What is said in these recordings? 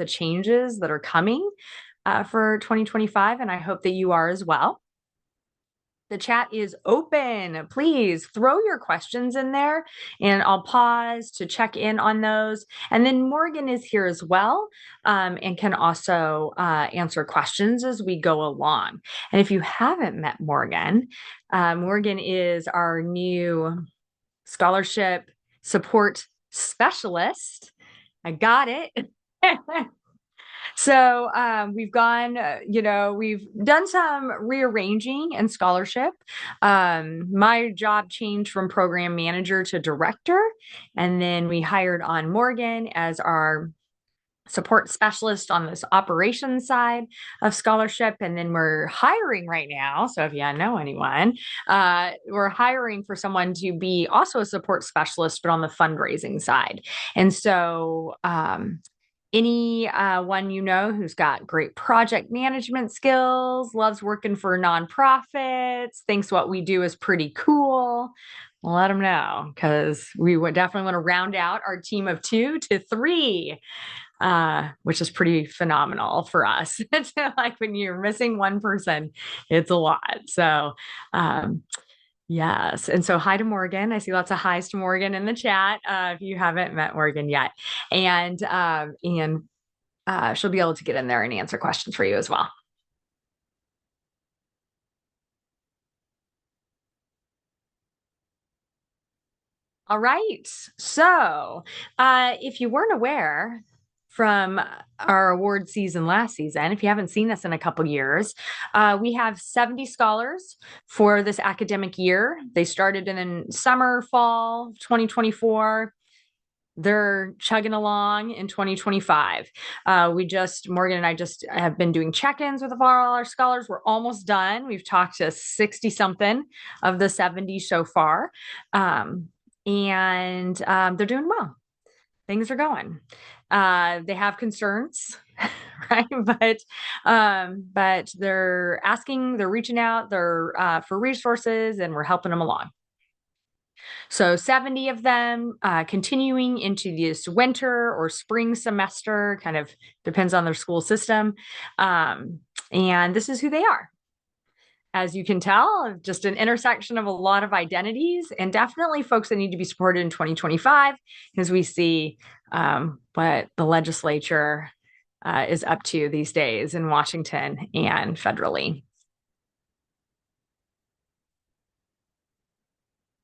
the changes that are coming for 2025, and I hope that you are as well. The chat is open. Please throw your questions in there and I'll pause to check in on those. And then Morgan is here as well and can also answer questions as we go along. And if you haven't met Morgan, Morgan is our new scholarship support specialist. I got it. So we've gone, we've done some rearranging in scholarship. My job changed from program manager to director, and then we hired on Morgan as our support specialist on this operations side of scholarship. And then we're hiring right now. So if you know anyone, we're hiring for someone to be also a support specialist, but on the fundraising side. And so anyone who's got great project management skills, loves working for nonprofits, thinks what we do is pretty cool, let them know, because we would definitely want to round out our team of 2 to 3, which is pretty phenomenal for us. It's like when you're missing one person, it's a lot. So yes. And so hi to Morgan. I see lots of highs to Morgan in the chat if you haven't met Morgan yet. And she'll be able to get in there and answer questions for you as well. All right. So if you weren't aware from our award season last season, if you haven't seen us in a couple years, we have 70 scholars for this academic year. They started in summer, fall 2024. They're chugging along in 2025. Morgan and I just have been doing check-ins with all our scholars. We're almost done. We've talked to 60 something of the 70 so far. And they're doing well. Things are going. They have concerns, right? But they're asking, they're reaching out, they're for resources, and we're helping them along. So 70 of them continuing into this winter or spring semester, kind of depends on their school system. And this is who they are. As you can tell, just an intersection of a lot of identities, and definitely folks that need to be supported in 2025 as we see what the legislature is up to these days in Washington and federally.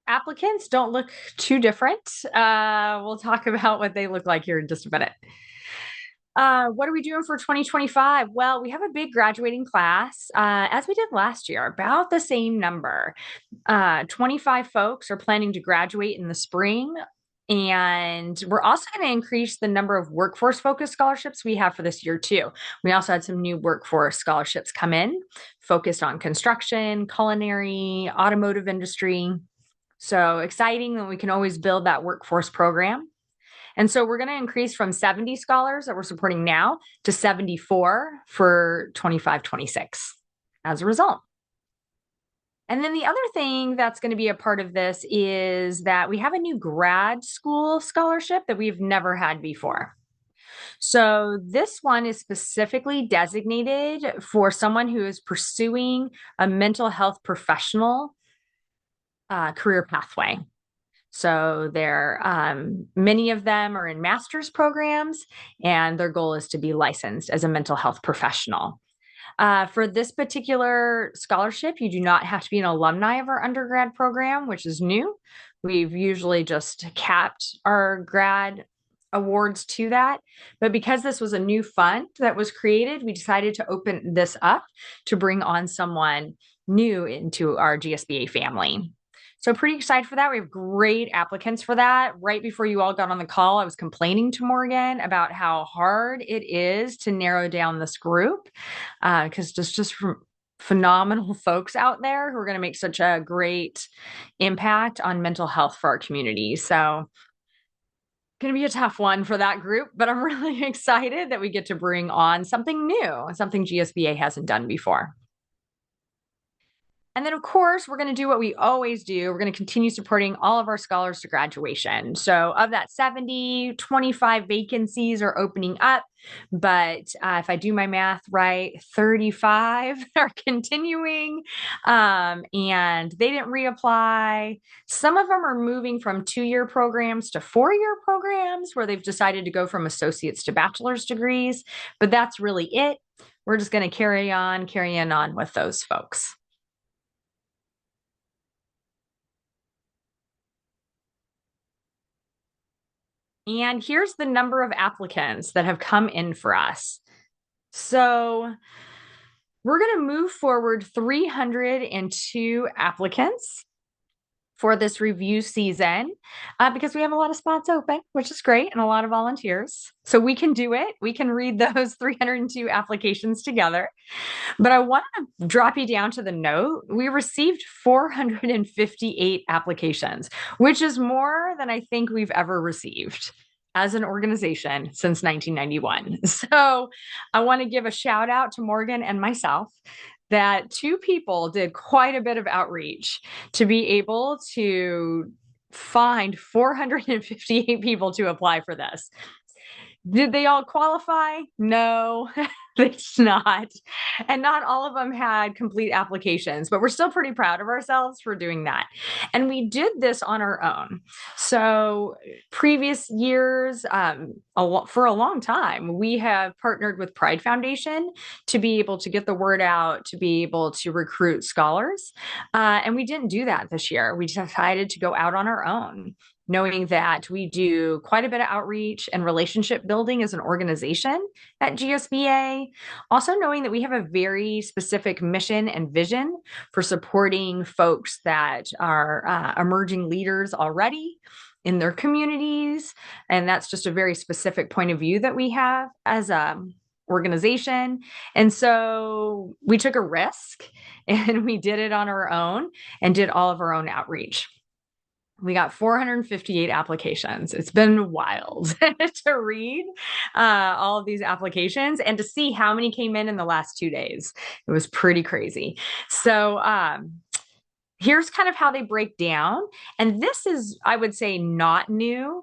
Applicants don't look too different. We'll talk about what they look like here in just a minute. What are we doing for 2025? Well, we have a big graduating class, as we did last year, about the same number. 25 folks are planning to graduate in the spring. And we're also going to increase the number of workforce-focused scholarships we have for this year, too. We also had some new workforce scholarships come in, focused on construction, culinary, automotive industry. So exciting that we can always build that workforce program. And so we're going to increase from 70 scholars that we're supporting now to 74 for 25-26 as a result. And then the other thing that's going to be a part of this is that we have a new grad school scholarship that we've never had before. So this one is specifically designated for someone who is pursuing a mental health professional career pathway. So many of them are in master's programs, and their goal is to be licensed as a mental health professional. For this particular scholarship, you do not have to be an alumni of our undergrad program, which is new. We've usually just capped our grad awards to that. But because this was a new fund that was created, we decided to open this up to bring on someone new into our GSBA family. So pretty excited for that. We have great applicants for that. Right before you all got on the call, I was complaining to Morgan about how hard it is to narrow down this group because just phenomenal folks out there who are going to make such a great impact on mental health for our community. So going to be a tough one for that group, but I'm really excited that we get to bring on something new, something GSBA hasn't done before. And then, of course, we're going to do what we always do. We're going to continue supporting all of our scholars to graduation. So, of that 70, 25 vacancies are opening up. But if I do my math right, 35 are continuing, and they didn't reapply. Some of them are moving from 2-year programs to 4-year programs where they've decided to go from associate's to bachelor's degrees. But that's really it. We're just going to carry on with those folks. And here's the number of applicants that have come in for us. So we're going to move forward 302 applicants for this review season because we have a lot of spots open, which is great, and a lot of volunteers. So we can do it. We can read those 302 applications together. But I want to drop you down to the note. We received 458 applications, which is more than I think we've ever received as an organization since 1991. So I want to give a shout out to Morgan and myself that 2 people did quite a bit of outreach to be able to find 458 people to apply for this. Did they all qualify? No, they did not. And not all of them had complete applications, but we're still pretty proud of ourselves for doing that. And we did this on our own. So, previous years, for a long time, we have partnered with Pride Foundation to be able to get the word out, to be able to recruit scholars. And we didn't do that this year. We decided to go out on our own, knowing that we do quite a bit of outreach and relationship building as an organization at GSBA. Also, knowing that we have a very specific mission and vision for supporting folks that are emerging leaders already in their communities. And that's just a very specific point of view that we have as a organization. And so we took a risk and we did it on our own and did all of our own outreach. We got 458 applications. It's been wild to read all of these applications and to see how many came in the last 2 days. It was pretty crazy. So here's kind of how they break down. And this is, I would say, not new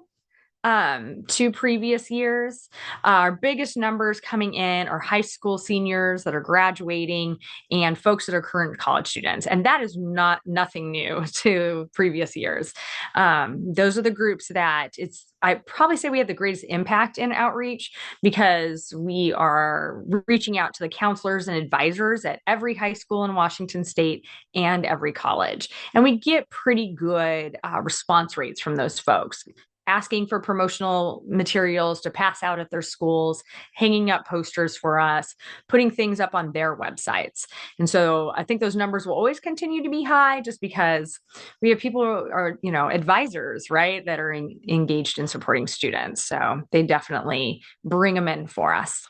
to previous years. Our biggest numbers coming in are high school seniors that are graduating and folks that are current college students. And that is nothing new to previous years. Those are the groups that I probably say we have the greatest impact in outreach because we are reaching out to the counselors and advisors at every high school in Washington State and every college. And we get pretty good response rates from those folks, asking for promotional materials to pass out at their schools, hanging up posters for us, putting things up on their websites. And so I think those numbers will always continue to be high just because we have people who are, advisors, right, that are engaged in supporting students. So they definitely bring them in for us.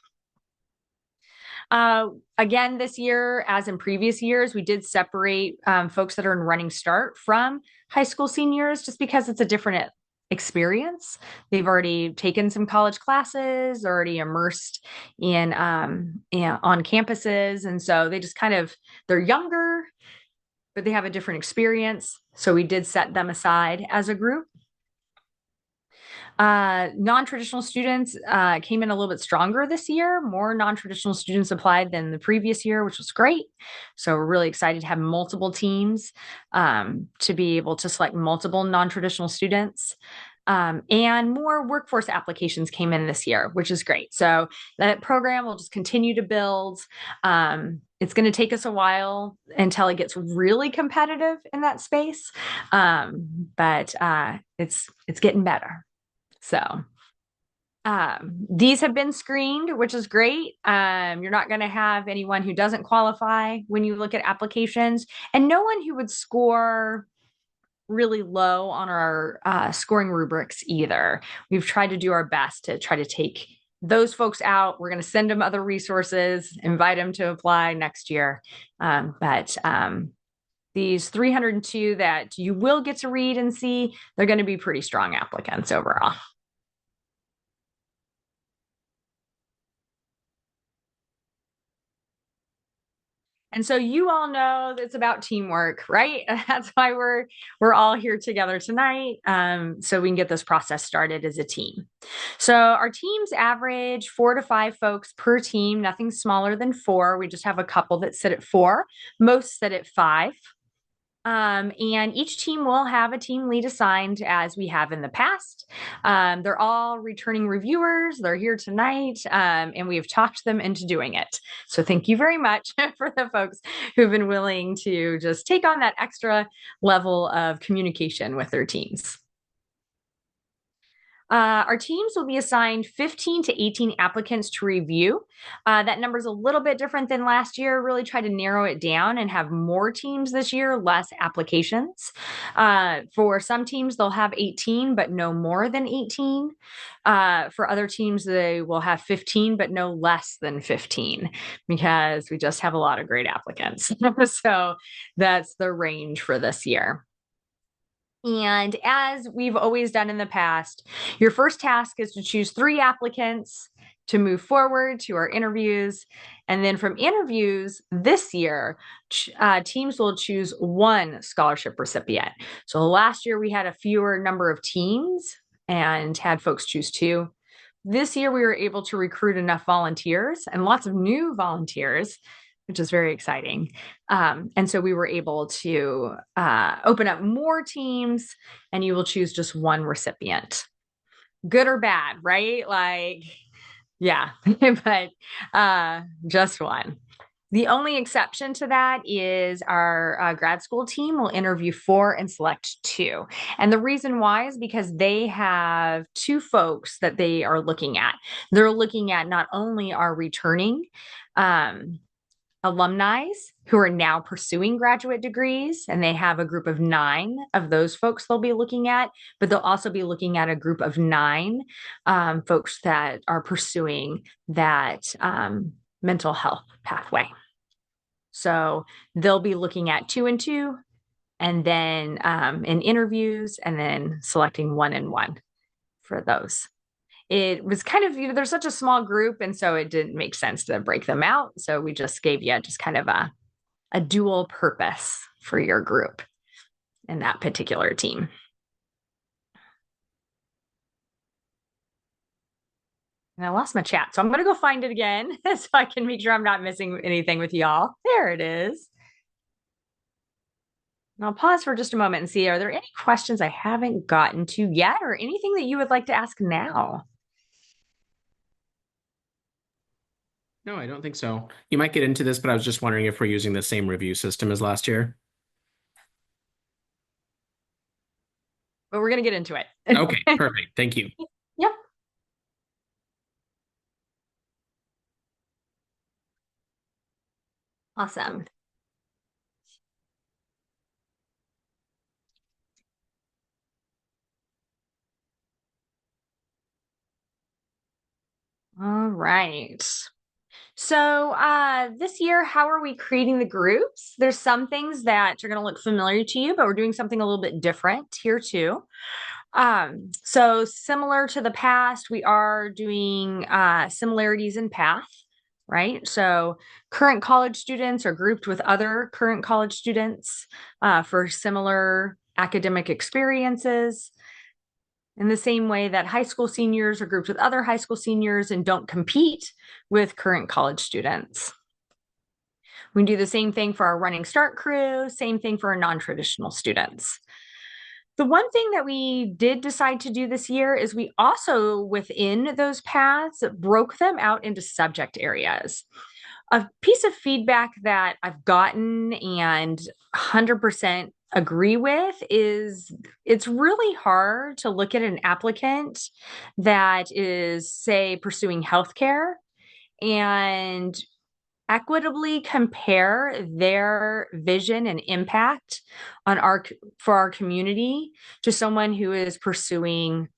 Again, this year, as in previous years, we did separate folks that are in running start from high school seniors just because it's a different experience. They've already taken some college classes, already immersed in on campuses. And so they just they're younger, but they have a different experience. So we did set them aside as a group. Non-traditional students came in a little bit stronger this year. More non-traditional students applied than the previous year, which was great. So we're really excited to have multiple teams to be able to select multiple non-traditional students. And more workforce applications came in this year, which is great. So that program will just continue to build. It's going to take us a while until it gets really competitive in that space, but it's getting better. So these have been screened, which is great. You're not going to have anyone who doesn't qualify when you look at applications, and no one who would score really low on our scoring rubrics either. We've tried to do our best to try to take those folks out. We're going to send them other resources, invite them to apply next year. But these 302 that you will get to read and see, they're going to be pretty strong applicants overall. And so you all know that it's about teamwork, right? That's why we're all here together tonight, so we can get this process started as a team. So our teams average 4 to 5 folks per team, nothing smaller than 4. We just have a couple that sit at 4. Most sit at 5. And each team will have a team lead assigned as we have in the past. They're all returning reviewers. They're here tonight, and we've talked them into doing it. So thank you very much for the folks who've been willing to just take on that extra level of communication with their teams. Our teams will be assigned 15 to 18 applicants to review. That number is a little bit different than last year. Really try to narrow it down and have more teams this year, less applications. For some teams, they'll have 18, but no more than 18. For other teams, they will have 15, but no less than 15, because we just have a lot of great applicants. So that's the range for this year. And as we've always done in the past, your first task is to choose 3 applicants to move forward to our interviews. And then from interviews this year, teams will choose 1 scholarship recipient. So last year we had a fewer number of teams and had folks choose 2. This year we were able to recruit enough volunteers and lots of new volunteers, which is very exciting. And so we were able to open up more teams, and you will choose just 1 recipient. Good or bad, right? Like, yeah, but just 1. The only exception to that is our grad school team will interview 4 and select 2. And the reason why is because they have 2 folks that they are looking at. They're looking at not only our returning alumni who are now pursuing graduate degrees, and they have a group of 9 of those folks they'll be looking at, but they'll also be looking at a group of 9 folks that are pursuing that mental health pathway. So they'll be looking at 2 and 2, and then in interviews, and then selecting 1 and 1 for those. It was kind of, they're such a small group, and so it didn't make sense to break them out. So we just gave you just kind of a dual purpose for your group in that particular team. And I lost my chat, so I'm going to go find it again so I can make sure I'm not missing anything with y'all. There it is. And I'll pause for just a moment and see, are there any questions I haven't gotten to yet, or anything that you would like to ask now? No, I don't think so. You might get into this, but I was just wondering if we're using the same review system as last year. But we're going to get into it. Okay, perfect. Thank you. Yep. Awesome. All right. So this year, how are we creating the groups? There's some things that are going to look familiar to you, but we're doing something a little bit different here too. So similar to the past, we are doing similarities in path, right? So current college students are grouped with other current college students for similar academic experiences. In the same way that high school seniors are grouped with other high school seniors and don't compete with current college students. We do the same thing for our running start crew, same thing for our non-traditional students. The one thing that we did decide to do this year is we also, within those paths, broke them out into subject areas. A piece of feedback that I've gotten and 100% agree with is it's really hard to look at an applicant that is, say, pursuing healthcare and equitably compare their vision and impact on for our community to someone who is pursuing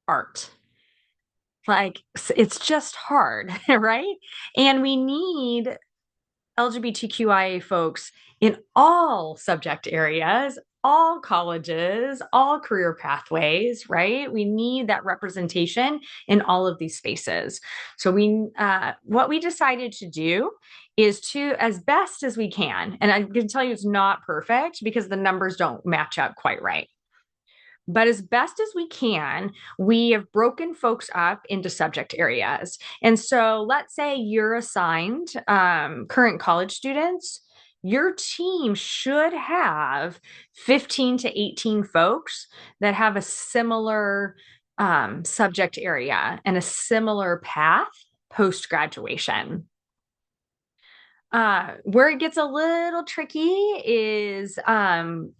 art. Like, it's just hard, right? And we need LGBTQIA folks in all subject areas, all colleges, all career pathways, right? We need that representation in all of these spaces. So what we decided to do is to, as best as we can, and I can tell you it's not perfect because the numbers don't match up quite right. But as best as we can, we have broken folks up into subject areas. And so let's say you're assigned current college students. Your team should have 15 to 18 folks that have a similar subject area and a similar path post graduation. Where it gets a little tricky is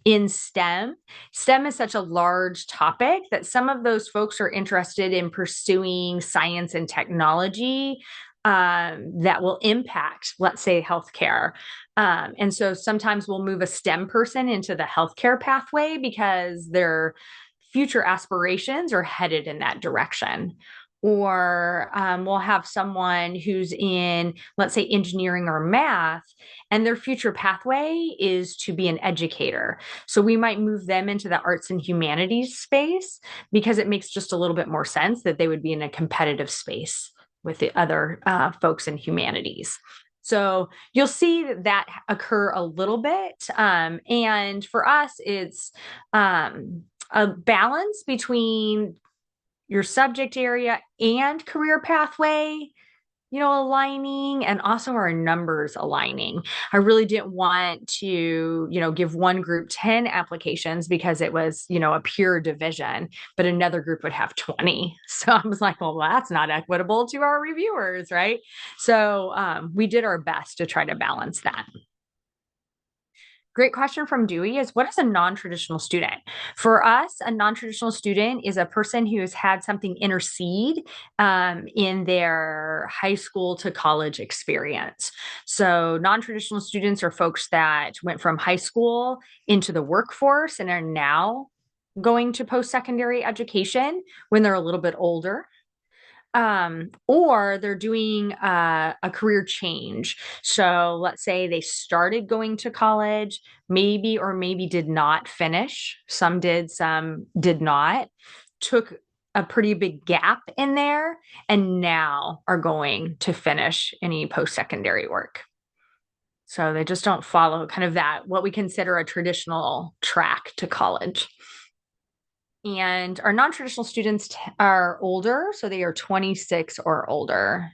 in STEM. STEM is such a large topic that some of those folks are interested in pursuing science and technology that will impact, let's say, healthcare. And so sometimes we'll move a STEM person into the healthcare pathway because their future aspirations are headed in that direction. Or we'll have someone who's in, let's say, engineering or math, and their future pathway is to be an educator. So we might move them into the arts and humanities space because it makes just a little bit more sense that they would be in a competitive space with the other folks in humanities. So you'll see that occur a little bit. And for us, it's a balance between your subject area and career pathway, aligning, and also our numbers aligning. I really didn't want to, give one group 10 applications because it was, a pure division, but another group would have 20. So I was like, well, that's not equitable to our reviewers, right? So we did our best to try to balance that. Great question from Dewey is what is a non-traditional student? For us, a non-traditional student is a person who has had something intercede in their high school to college experience. So non-traditional students are folks that went from high school into the workforce and are now going to post-secondary education when they're a little bit older, or they're doing a career change. So let's say they started going to college, maybe or maybe did not finish. Some did, some did not. Took a pretty big gap in there and now are going to finish any post-secondary work. So they just don't follow kind of that, what we consider a traditional track to college. And our non-traditional students are older, so they are 26 or older.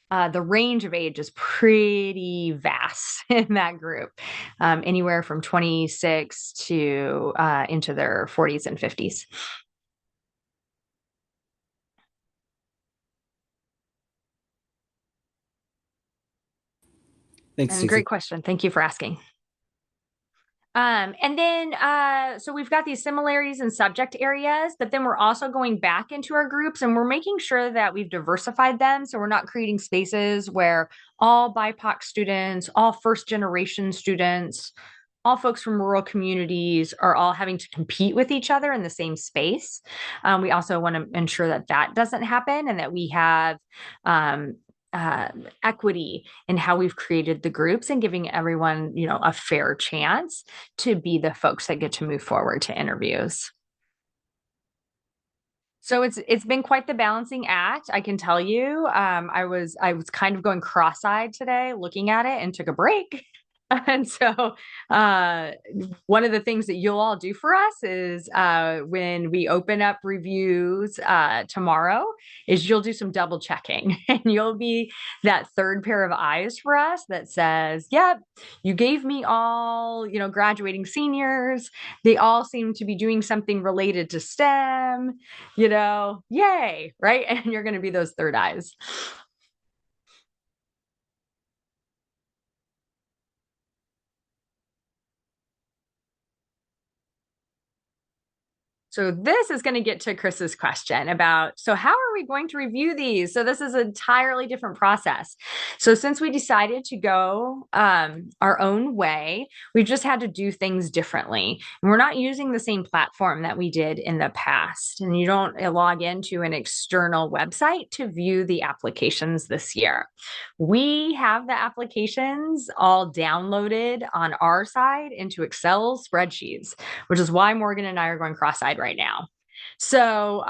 The range of age is pretty vast in that group, anywhere from 26 to into their 40s and 50s. Thanks, And great Stacey. question. Thank you for asking. And then, so we've got these similarities in subject areas, but then we're also going back into our groups and we're making sure that we've diversified them. So we're not creating spaces where all BIPOC students, all first generation students, all folks from rural communities are all having to compete with each other in the same space. We also want to ensure that that doesn't happen and that we have um, uh, equity in how we've created the groups and giving everyone, a fair chance to be the folks that get to move forward to interviews. So it's been quite the balancing act, I can tell you. I was kind of going cross-eyed today, looking at it, and took a break. And so, uh, one of the things that you'll all do for us is when we open up reviews tomorrow, is you'll do some double checking, and you'll be that third pair of eyes for us that says, "Yep, you gave me all, graduating seniors. They all seem to be doing something related to STEM." Yay, right? And you're going to be those third eyes. So this is going to get to Chris's question about, so how are we going to review these? So this is an entirely different process. So since we decided to go our own way, we've just had to do things differently. And we're not using the same platform that we did in the past. And you don't log into an external website to view the applications this year. We have the applications all downloaded on our side into Excel spreadsheets, which is why Morgan and I are going cross-eyed right now. So,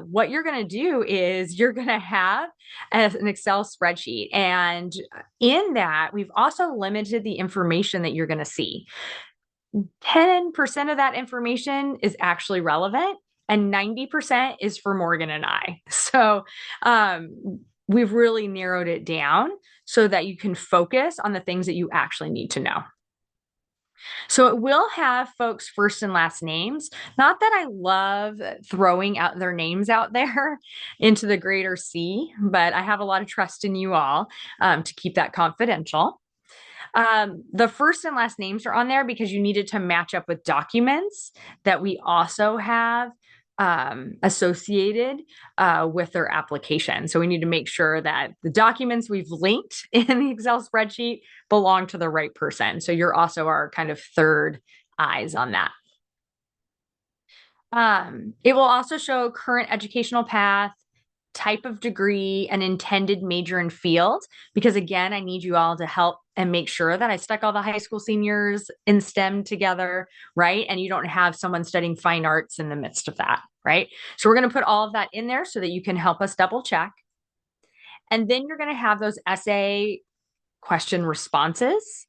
what you're going to do is you're going to have an Excel spreadsheet. And in that, we've also limited the information that you're going to see. 10% of that information is actually relevant, and 90% is for Morgan and I. So, we've really narrowed it down so that you can focus on the things that you actually need to know. So it will have folks' first and last names. Not that I love throwing out their names out there into the greater sea, but I have a lot of trust in you all to keep that confidential. The first and last names are on there because you needed to match up with documents that we also have associated with their application. So we need to make sure that the documents we've linked in the Excel spreadsheet belong to the right person. So you're also our kind of third eyes on that. It will also show current educational path, type of degree, and intended major and field, because again, I need you all to help and make sure that I stuck all the high school seniors in STEM together, right? And you don't have someone studying fine arts in the midst of that, right? So we're going to put all of that in there so that you can help us double check. And then you're going to have those essay question responses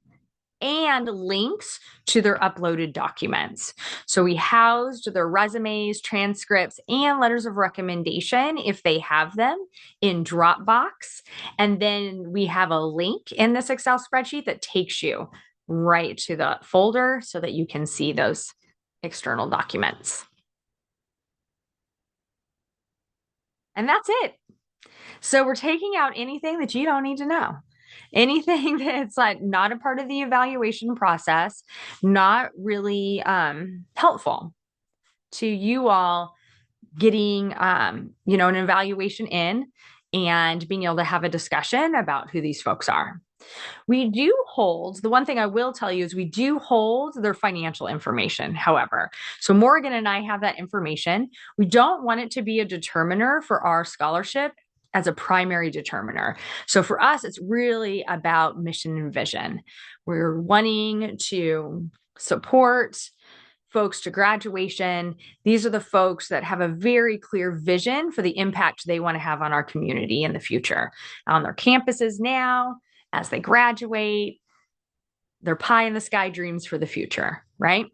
and links to their uploaded documents. So we housed their resumes, transcripts, and letters of recommendation, if they have them, in Dropbox. And then we have a link in this Excel spreadsheet that takes you right to the folder so that you can see those external documents. And that's it. So we're taking out anything that you don't need to know. Anything that's like not a part of the evaluation process, not really helpful to you all getting an evaluation in and being able to have a discussion about who these folks are. We do hold, the one thing I will tell you is we do hold their financial information, however. So Morgan and I have that information. We don't want it to be a determiner for our scholarship as a primary determiner. So for us, it's really about mission and vision. We're wanting to support folks to graduation. These are the folks that have a very clear vision for the impact they want to have on our community in the future, on their campuses now, as they graduate, their pie in the sky dreams for the future, right?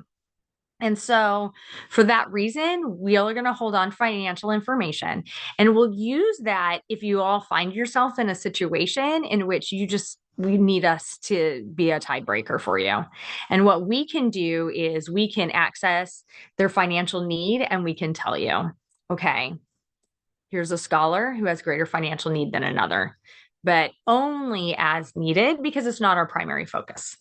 And so, for that reason, we are going to hold on financial information, and we'll use that if you all find yourself in a situation in which we need us to be a tiebreaker for you. And what we can do is we can access their financial need and we can tell you, okay, here's a scholar who has greater financial need than another, but only as needed because it's not our primary focus.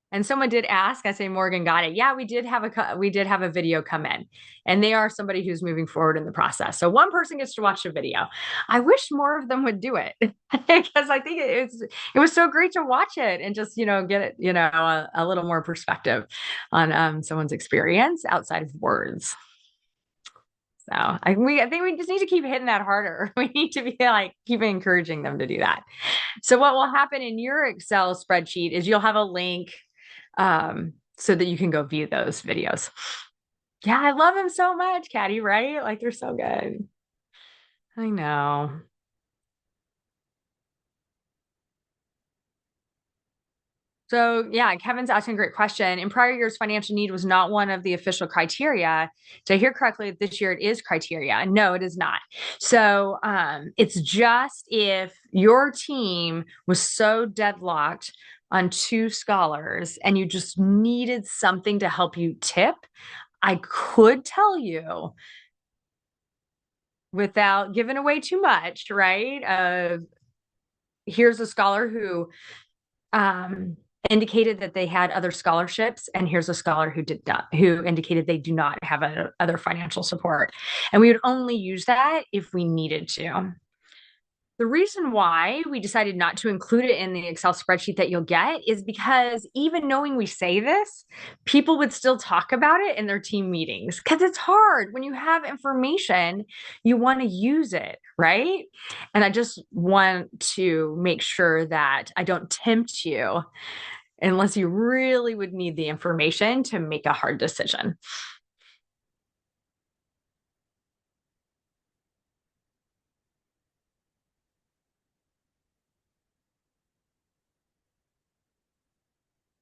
And someone did ask, I say Morgan got it. Yeah, we did have a video come in, and they are somebody who's moving forward in the process. So one person gets to watch the video. I wish more of them would do it because I think it was so great to watch it and just get it a little more perspective on someone's experience outside of words. So I think we just need to keep hitting that harder. We need to be like keep encouraging them to do that. So what will happen in your Excel spreadsheet is you'll have a link so that you can go view those videos. Yeah, I love them so much, Caddy, right? Like they're so good. I know. So yeah, Kevin's asking a great question. In prior years, financial need was not one of the official criteria. Did I hear correctly that this year it is criteria? No, it is not. So it's just if your team was so deadlocked on two scholars and you just needed something to help you tip, I could tell you without giving away too much, right? Here's a scholar who indicated that they had other scholarships, and here's a scholar who did not, who indicated they do not have other financial support. And we would only use that if we needed to. The reason why we decided not to include it in the Excel spreadsheet that you'll get is because even knowing we say this, people would still talk about it in their team meetings because it's hard. When you have information, you want to use it, right? And I just want to make sure that I don't tempt you unless you really would need the information to make a hard decision.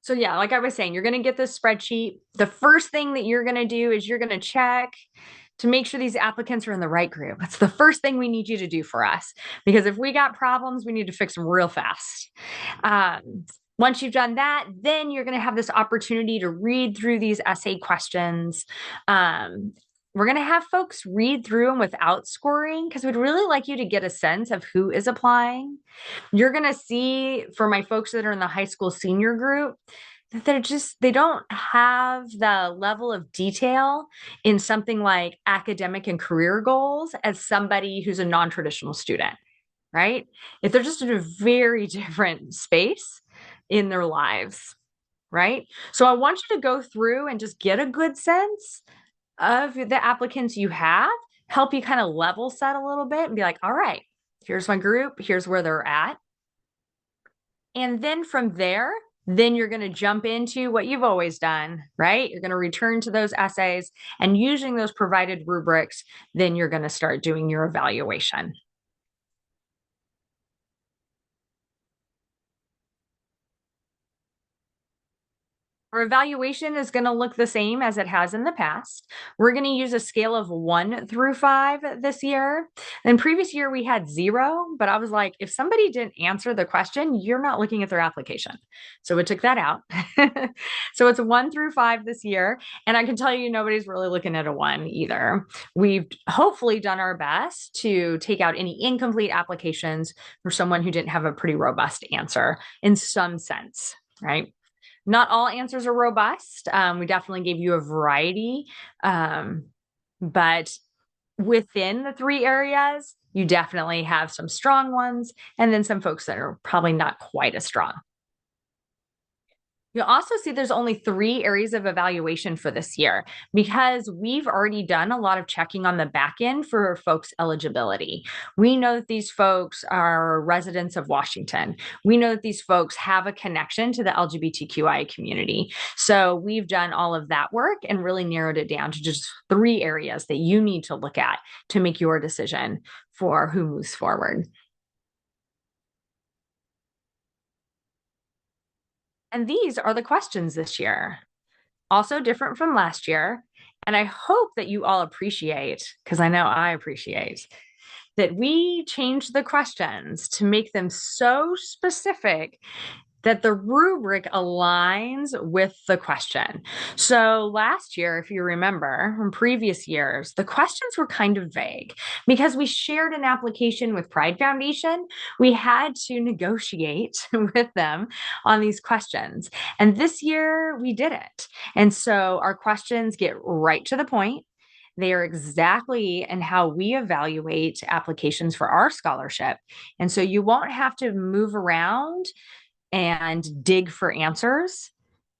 So yeah, like I was saying, you're going to get this spreadsheet. The first thing that you're going to do is you're going to check to make sure these applicants are in the right group. That's the first thing we need you to do for us, because if we got problems, we need to fix them real fast. Once you've done that, then you're going to have this opportunity to read through these essay questions. We're going to have folks read through them without scoring because we'd really like you to get a sense of who is applying. You're going to see for my folks that are in the high school senior group that they don't have the level of detail in something like academic and career goals as somebody who's a non-traditional student, right? If they're just in a very different space in their lives, right? So I want you to go through and just get a good sense of the applicants you have, help you kind of level set a little bit and be like, all right, here's my group, here's where they're at. And then from there, then you're going to jump into what you've always done, right? You're going to return to those essays and using those provided rubrics, then you're going to start doing your evaluation. Our evaluation is going to look the same as it has in the past. We're going to use a scale of 1 through 5 this year. In previous year, we had 0, but I was like, if somebody didn't answer the question, you're not looking at their application. So we took that out. So it's 1 through 5 this year. And I can tell you, nobody's really looking at a 1 either. We've hopefully done our best to take out any incomplete applications for someone who didn't have a pretty robust answer in some sense, right? Not all answers are robust. We definitely gave you a variety, but within the 3 areas, you definitely have some strong ones and then some folks that are probably not quite as strong. You'll also see there's only 3 areas of evaluation for this year because we've already done a lot of checking on the back end for folks' eligibility. We know that these folks are residents of Washington. We know that these folks have a connection to the LGBTQI community. So we've done all of that work and really narrowed it down to just 3 areas that you need to look at to make your decision for who moves forward. And these are the questions this year. Also different from last year. And I hope that you all appreciate, because I know I appreciate, that we changed the questions to make them so specific that the rubric aligns with the question. So last year, if you remember from previous years, the questions were kind of vague because we shared an application with Pride Foundation. We had to negotiate with them on these questions. And this year we did it. And so our questions get right to the point. They are exactly in how we evaluate applications for our scholarship. And so you won't have to move around and dig for answers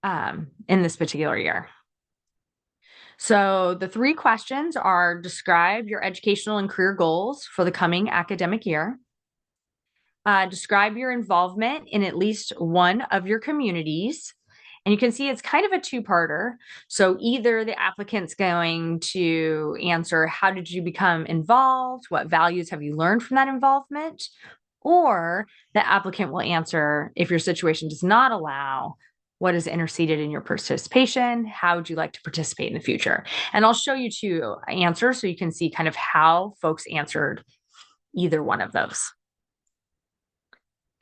in this particular year. So the 3 questions are: describe your educational and career goals for the coming academic year. Describe your involvement in at least one of your communities. And you can see it's kind of a 2-parter. So either the applicant's going to answer, how did you become involved? What values have you learned from that involvement? Or the applicant will answer, if your situation does not allow, what has interceded in your participation? How would you like to participate in the future? And I'll show you 2 answers so you can see kind of how folks answered either one of those.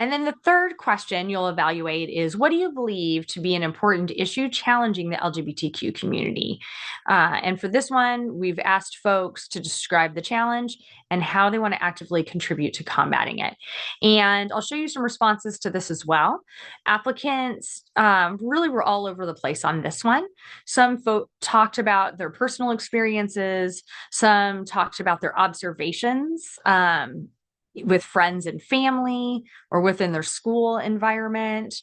And then the third question you'll evaluate is, what do you believe to be an important issue challenging the LGBTQ community? And for this one, we've asked folks to describe the challenge and how they want to actively contribute to combating it. And I'll show you some responses to this as well. Applicants really were all over the place on this one. Some folk talked about their personal experiences, some talked about their observations. With friends and family or within their school environment.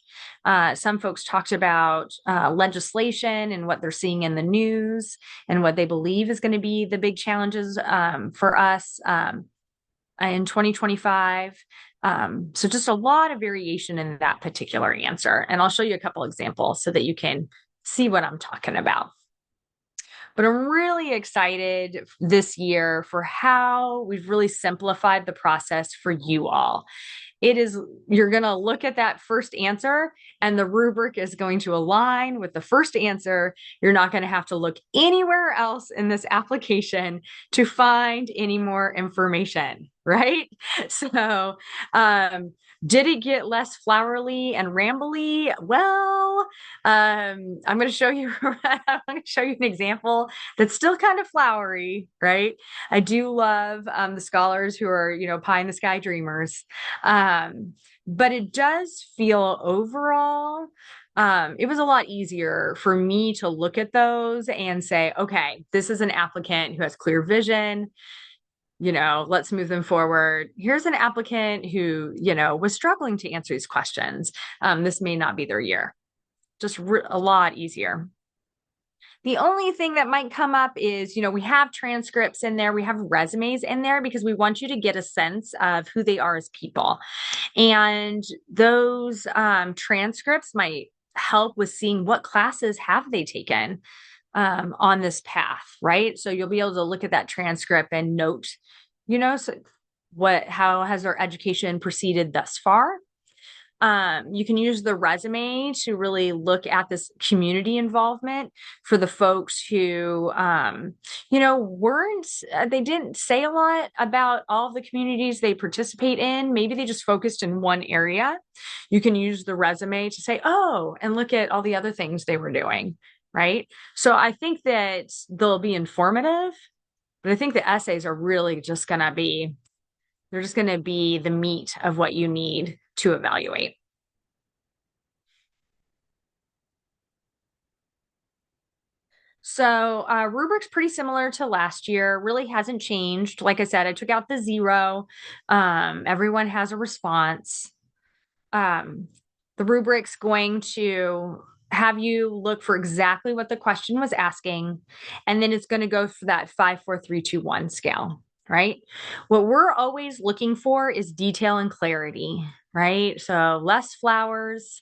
Some folks talked about legislation and what they're seeing in the news and what they believe is going to be the big challenges for us in 2025. So just a lot of variation in that particular answer. And I'll show you a couple examples so that you can see what I'm talking about. But I'm really excited this year for how we've really simplified the process for you all. It is, you're going to look at that first answer and the rubric is going to align with the first answer. You're not going to have to look anywhere else in this application to find any more information, right? So, did it get less flowery and rambly? Well, I'm going to show you. I'm going to show you an example that's still kind of flowery, right? I do love the scholars who are, pie in the sky dreamers, but it does feel overall. It was a lot easier for me to look at those and say, okay, this is an applicant who has clear vision. Let's move them forward. Here's an applicant who, was struggling to answer these questions. This may not be their year. Just a lot easier. The only thing that might come up is, we have transcripts in there, we have resumes in there because we want you to get a sense of who they are as people. And those transcripts might help with seeing what classes have they taken on this path, right? So you'll be able to look at that transcript and note, so how has their education proceeded thus far? You can use the resume to really look at this community involvement for the folks who, they didn't say a lot about all of the communities they participate in. Maybe they just focused in one area. You can use the resume to say, oh, and look at all the other things they were doing, right? So I think that they'll be informative, but I think the essays are really just going to be, they're just going to be the meat of what you need to evaluate. So rubric's pretty similar to last year, really hasn't changed. Like I said, I took out the 0. Everyone has a response. The rubric's going to have you look for exactly what the question was asking, and then it's going to go for that 5, 4, 3, 2, 1 scale, right? What we're always looking for is detail and clarity, right? So less flowers,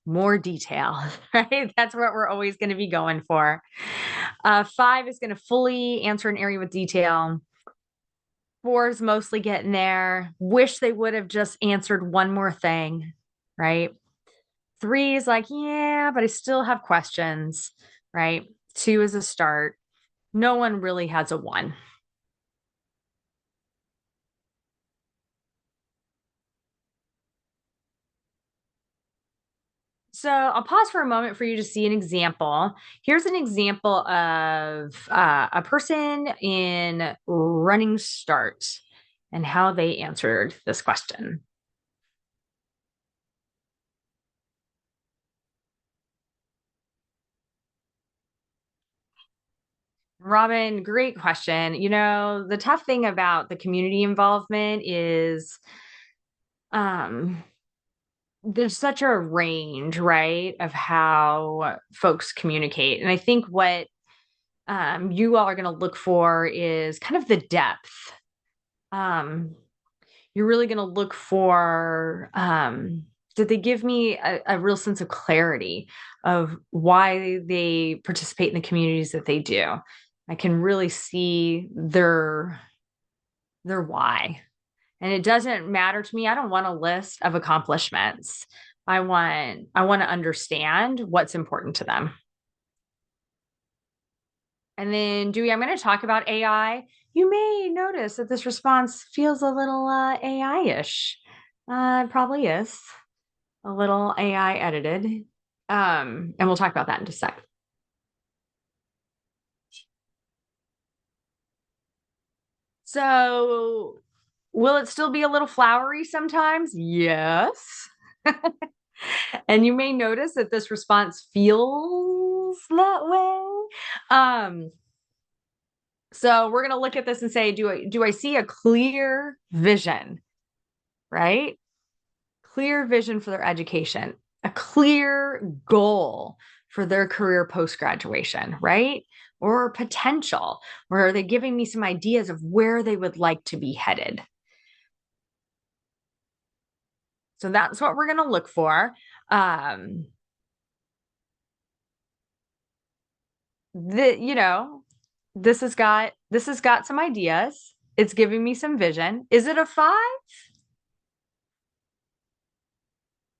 more detail, right? That's what we're always going to be going for. 5 is going to fully answer an area with detail. 4 is mostly getting there. Wish they would have just answered one more thing, right? 3 is like, yeah, but I still have questions, right? 2 is a start. No one really has a 1. So I'll pause for a moment for you to see an example. Here's an example of a person in running start and how they answered this question. Robin, great question. The tough thing about the community involvement is um, there's such a range, right, of how folks communicate. And I think what you all are going to look for is kind of the depth. You're really going to look for did they give me a real sense of clarity of why they participate in the communities that they do? I can really see their why. And it doesn't matter to me. I don't want a list of accomplishments. I want to understand what's important to them. And then, Dewey, I'm going to talk about AI. You may notice that this response feels a little AI-ish. It probably is a little AI edited. And we'll talk about that in just a sec. So, will it still be a little flowery sometimes? Yes. And you may notice that this response feels that way. Um, so we're going to look at this and say, do I see a clear vision, right? Clear vision for their education, a clear goal for their career post graduation, right? Or potential, where are they giving me some ideas of where they would like to be headed? So that's what we're going to look for. Um, you know, this has got some ideas. It's giving me some vision. Is it a five?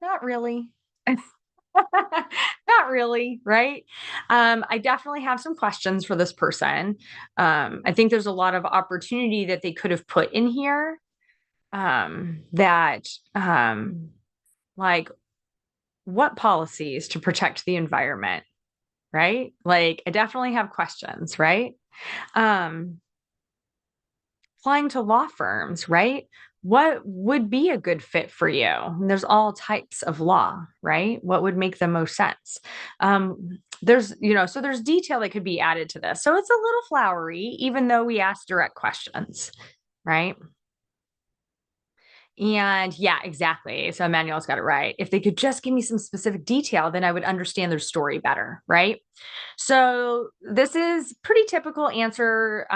Not really. Not really, right? I definitely have some questions for this person. I think there's a lot of opportunity that they could have put in here that, like, what policies to protect the environment, right? Like, I definitely have questions, right? Um, Applying to law firms, right? What would be a good fit for you? And there's all types of law, right? What would make the most sense? So there's detail that could be added to this. So it's a little flowery, even though we ask direct questions, right? And yeah, exactly. So Emmanuel's got it right. If they could just give me some specific detail, then I would understand their story better, right? So this is pretty typical answer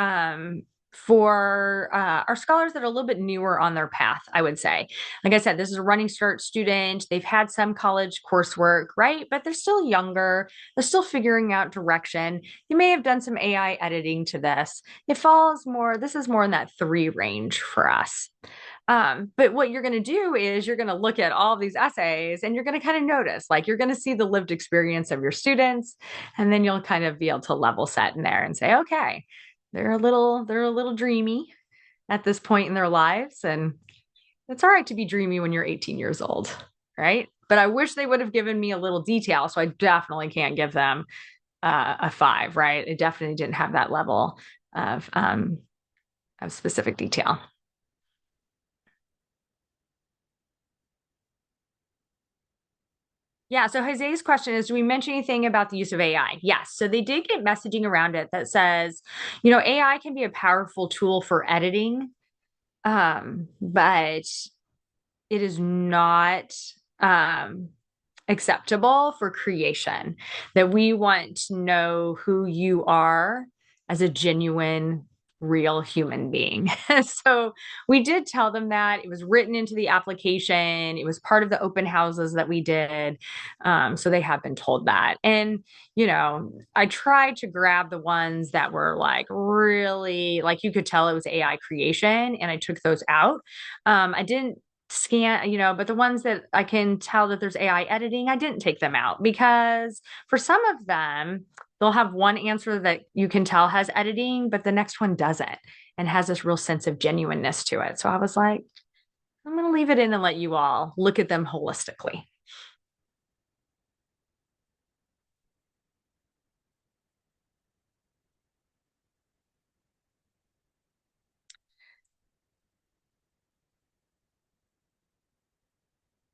for our scholars that are a little bit newer on their path, I would say. Like I said, this is a running start student. They've had some college coursework, right? But they're still younger. They're still figuring out direction. You may have done some AI editing to this. This is more in that three range for us. But what you're going to do is you're going to look at all of these essays and you're going to kind of notice, like you're going to see the lived experience of your students, and then you'll kind of be able to level set in there and say, okay, they're a little dreamy at this point in their lives, and it's all right to be dreamy when you're 18 years old, right? But I wish they would have given me a little detail, so I definitely can't give them a five, right? It definitely didn't have that level of specific detail. Yeah. So Jose's question is, do we mention anything about the use of AI? Yes. So they did get messaging around it that says, AI can be a powerful tool for editing, but it is not um, acceptable for creation, that we want to know who you are as a genuine, real human being. So we did tell them that it was written into the application. It was part of the open houses that we did. So they have been told that. And, I tried to grab the ones that were like really, like you could tell it was AI creation, and I took those out. I didn't scan, but the ones that I can tell that there's AI editing, I didn't take them out because for some of them, they'll have one answer that you can tell has editing, but the next one doesn't and has this real sense of genuineness to it. So I was like, I'm going to leave it in and let you all look at them holistically.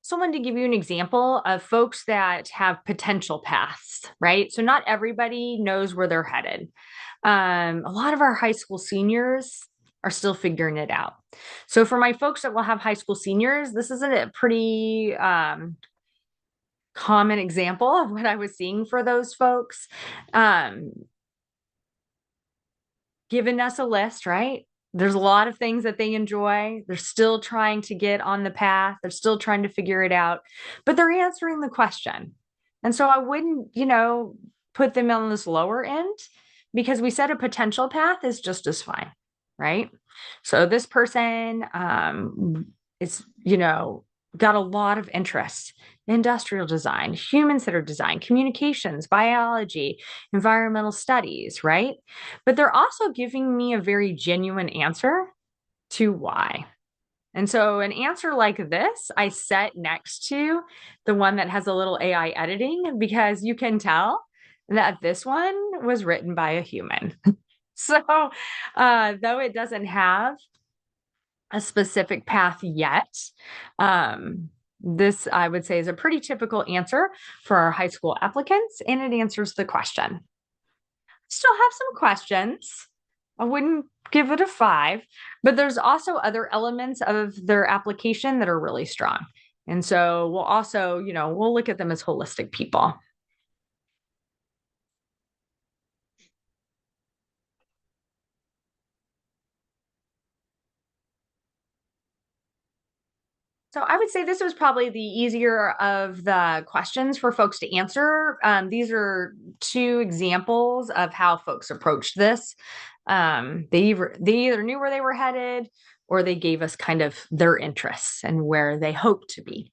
So I wanted to give you an example of folks that have potential paths, right? So not everybody knows where they're headed. A lot of our high school seniors are still figuring it out. So for my folks that will have high school seniors, this is a pretty common example of what I was seeing for those folks. Um, Given us a list, right? There's a lot of things that they enjoy. They're still trying to get on the path. They're still trying to figure it out, but they're answering the question. And so I wouldn't, put them on this lower end, because we said a potential path is just as fine, right? So this person is, got a lot of interest: industrial design, human centered design, communications, biology, environmental studies, right? But they're also giving me a very genuine answer to why. And so an answer like this, I set next to the one that has a little AI editing because you can tell that this one was written by a human. So, though it doesn't have a specific path yet, this I would say is a pretty typical answer for our high school applicants, and it answers the question. Still have some questions. I wouldn't give it a 5, but there's also other elements of their application that are really strong. And so we'll also, we'll look at them as holistic people. So I would say this was probably the easier of the questions for folks to answer. These are two examples of how folks approached this. They either knew where they were headed or they gave us kind of their interests and where they hoped to be.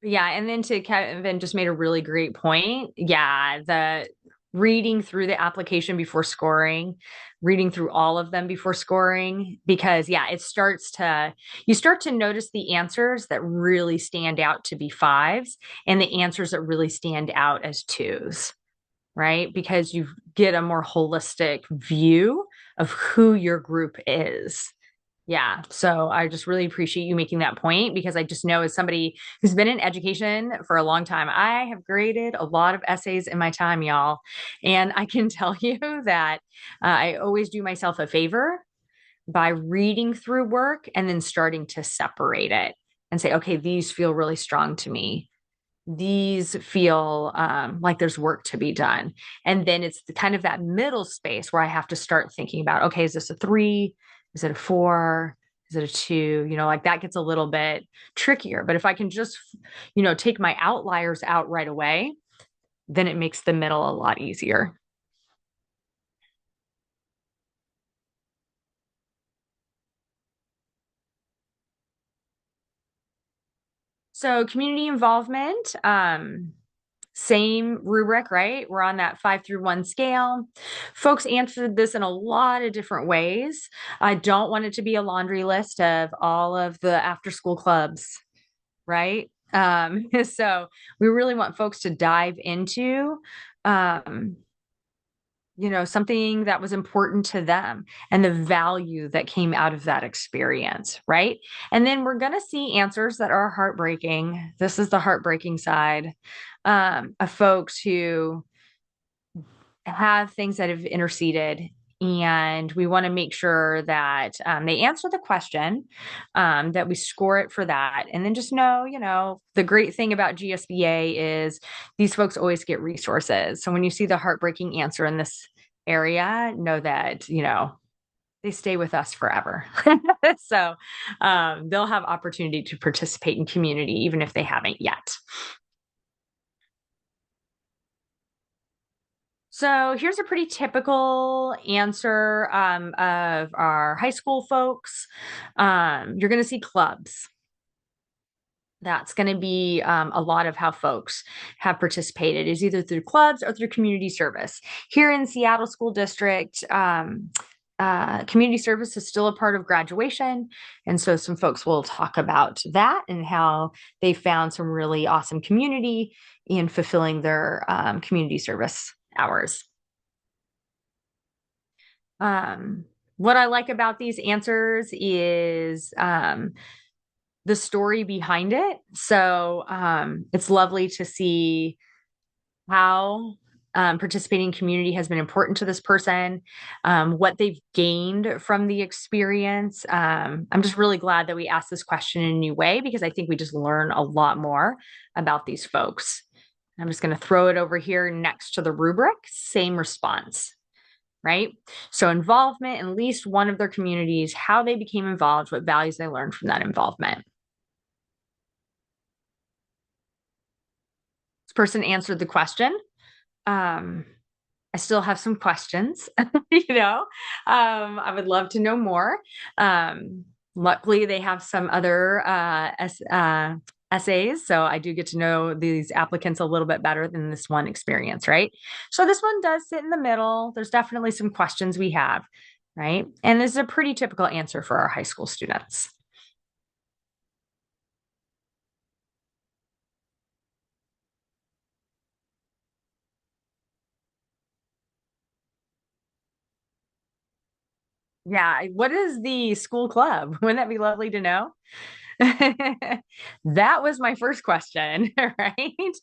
Yeah, and then to Kevin just made a really great point. Yeah, the reading through the application before scoring, reading through all of them before scoring, because yeah, you start to notice the answers that really stand out to be 5s and the answers that really stand out as 2s, right? Because you get a more holistic view of who your group is. Yeah. So I just really appreciate you making that point because I just know as somebody who's been in education for a long time, I have graded a lot of essays in my time, y'all. And I can tell you that I always do myself a favor by reading through work and then starting to separate it and say, okay, these feel really strong to me. These feel like there's work to be done. And then it's kind of that middle space where I have to start thinking about, okay, is this a 3? Is it a 4? Is it a 2? Like that gets a little bit trickier. But if I can just, take my outliers out right away, then it makes the middle a lot easier. So community involvement, same rubric, right? We're on that 5 through 1 scale. Folks answered this in a lot of different ways. I don't want it to be a laundry list of all of the after school clubs, right? So we really want folks to dive into um, something that was important to them and the value that came out of that experience, right? And then we're going to see answers that are heartbreaking. This is the heartbreaking side of folks who have things that have interceded. And we want to make sure that they answer the question, that we score it for that. And then just know, the great thing about GSBA is these folks always get resources. So when you see the heartbreaking answer in this area, know that, they stay with us forever. So they'll have opportunity to participate in community, even if they haven't yet. So here's a pretty typical answer of our high school folks. You're going to see clubs. That's going to be a lot of how folks have participated is either through clubs or through community service. Here in Seattle School District, community service is still a part of graduation. And so some folks will talk about that and how they found some really awesome community in fulfilling their community service hours. What I like about these answers is the story behind it. So it's lovely to see how participating in community has been important to this person, what they've gained from the experience. I'm just really glad that we asked this question in a new way because I think we just learn a lot more about these folks. I'm just going to throw it over here next to the rubric, same response, right? So involvement in at least one of their communities, how they became involved, what values they learned from that involvement. This person answered the question. I still have some questions, I would love to know more. Luckily, they have some other essays. So I do get to know these applicants a little bit better than this one experience, right? So this one does sit in the middle. There's definitely some questions we have, right? And this is a pretty typical answer for our high school students. Yeah. What is the school club? Wouldn't that be lovely to know? That was my first question, right?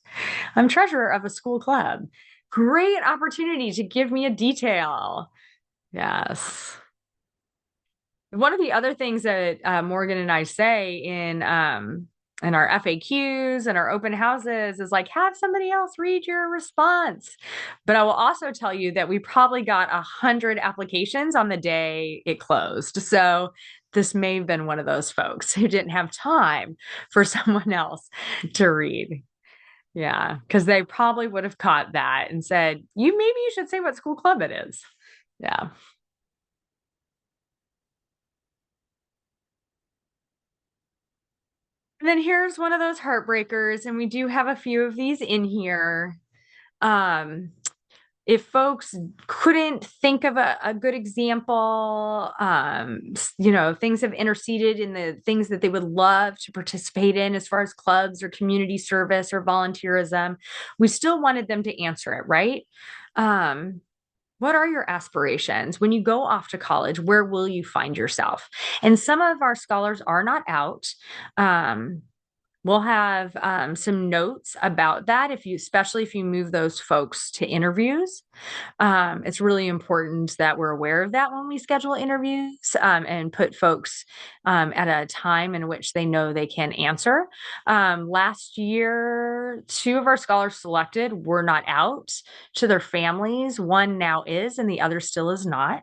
I'm treasurer of a school club. Great opportunity to give me a detail. Yes. One of the other things that Morgan and I say in our FAQs and our open houses is like, have somebody else read your response. But I will also tell you that we probably got 100 applications on the day it closed. So this may have been one of those folks who didn't have time for someone else to read. Yeah, because they probably would have caught that and said, you maybe you should say what school club it is. Yeah. And then here's one of those heartbreakers, and we do have a few of these in here. Um, if folks couldn't think of a good example, things have interceded in the things that they would love to participate in as far as clubs or community service or volunteerism, we still wanted them to answer it, right? Um, what are your aspirations? When you go off to college, where will you find yourself? And some of our scholars are not out. Um, We'll have some notes about that if you, especially if you move those folks to interviews. It's really important that we're aware of that when we schedule interviews and put folks at a time in which they know they can answer. Last year, two of our scholars selected were not out to their families. One now is, and the other still is not.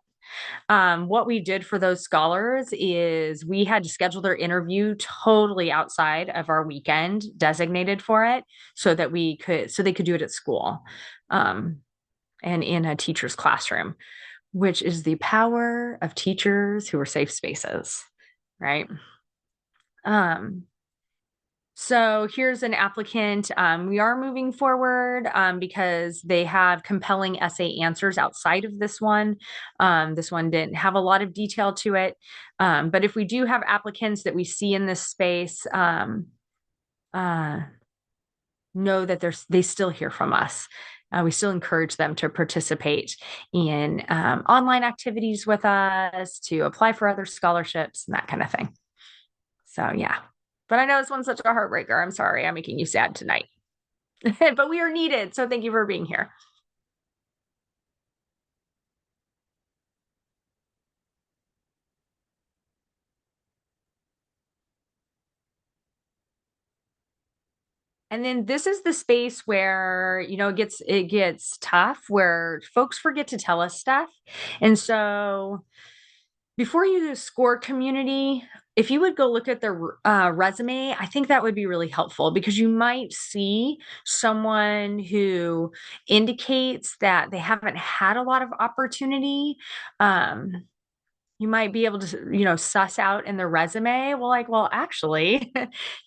What we did for those scholars is we had to schedule their interview totally outside of our weekend designated for it so they could do it at school and in a teacher's classroom, which is the power of teachers who are safe spaces, right? Um, so here's an applicant. We are moving forward because they have compelling essay answers outside of this one. This one didn't have a lot of detail to it. But if we do have applicants that we see in this space, uh, know that they still hear from us. We still encourage them to participate in online activities with us, to apply for other scholarships, and that kind of thing. So, yeah. But I know this one's such a heartbreaker. I'm sorry. I'm making you sad tonight. But we are needed. So, thank you for being here. And then this is the space where, it gets tough, where folks forget to tell us stuff. And so before you score community, if you would go look at their resume, I think that would be really helpful because you might see someone who indicates that they haven't had a lot of opportunity. Um, you might be able to, suss out in the resume, well, actually,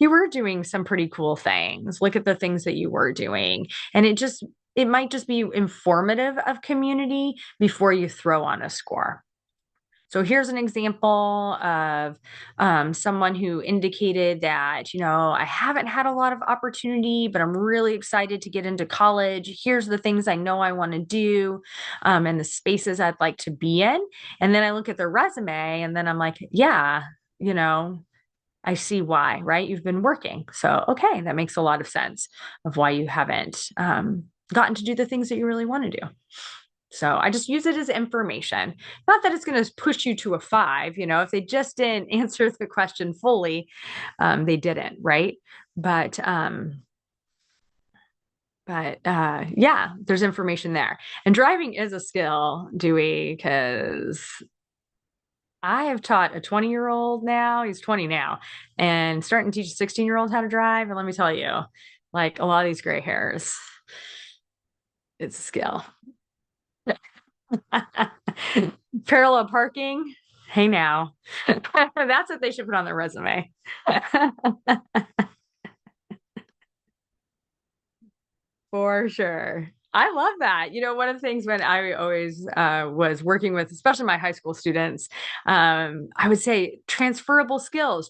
you were doing some pretty cool things. Look at the things that you were doing. And it might just be informative of community before you throw on a score. So here's an example of someone who indicated that, I haven't had a lot of opportunity, but I'm really excited to get into college. Here's the things I know I want to do and the spaces I'd like to be in. And then I look at their resume and then I'm like, yeah, you know, I see why, right? You've been working. So, okay, that makes a lot of sense of why you haven't gotten to do the things that you really want to do. So I just use it as information. Not that it's going to push you to a 5, if they just didn't answer the question fully, they didn't, right? But yeah, there's information there. And driving is a skill, Dewey, because I have taught a 20-year-old now, he's 20 now, and starting to teach a 16-year-old how to drive. And let me tell you, like a lot of these gray hairs, it's a skill. Parallel parking. Hey now. That's what they should put on their resume. For sure. I love that. One of the things when I always was working with, especially my high school students, I would say transferable skills,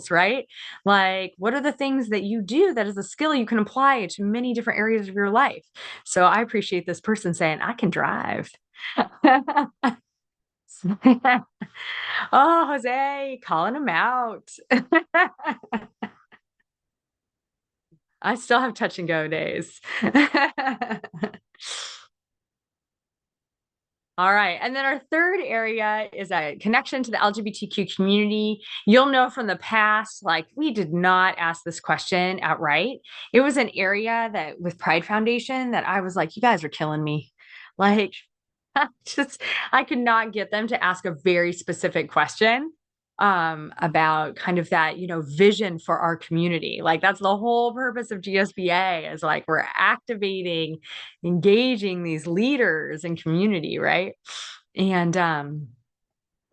right? Like, what are the things that you do that is a skill you can apply to many different areas of your life? So I appreciate this person saying, I can drive. Oh, Jose, calling him out. I still have touch and go days. All right. And then our third area is a connection to the LGBTQ community. You'll know from the past, like we did not ask this question outright. It was an area that with Pride Foundation that I was like, you guys are killing me. Like, just I could not get them to ask a very specific question about kind of that, vision for our community. Like that's the whole purpose of GSBA is like we're activating, engaging these leaders in community, right? And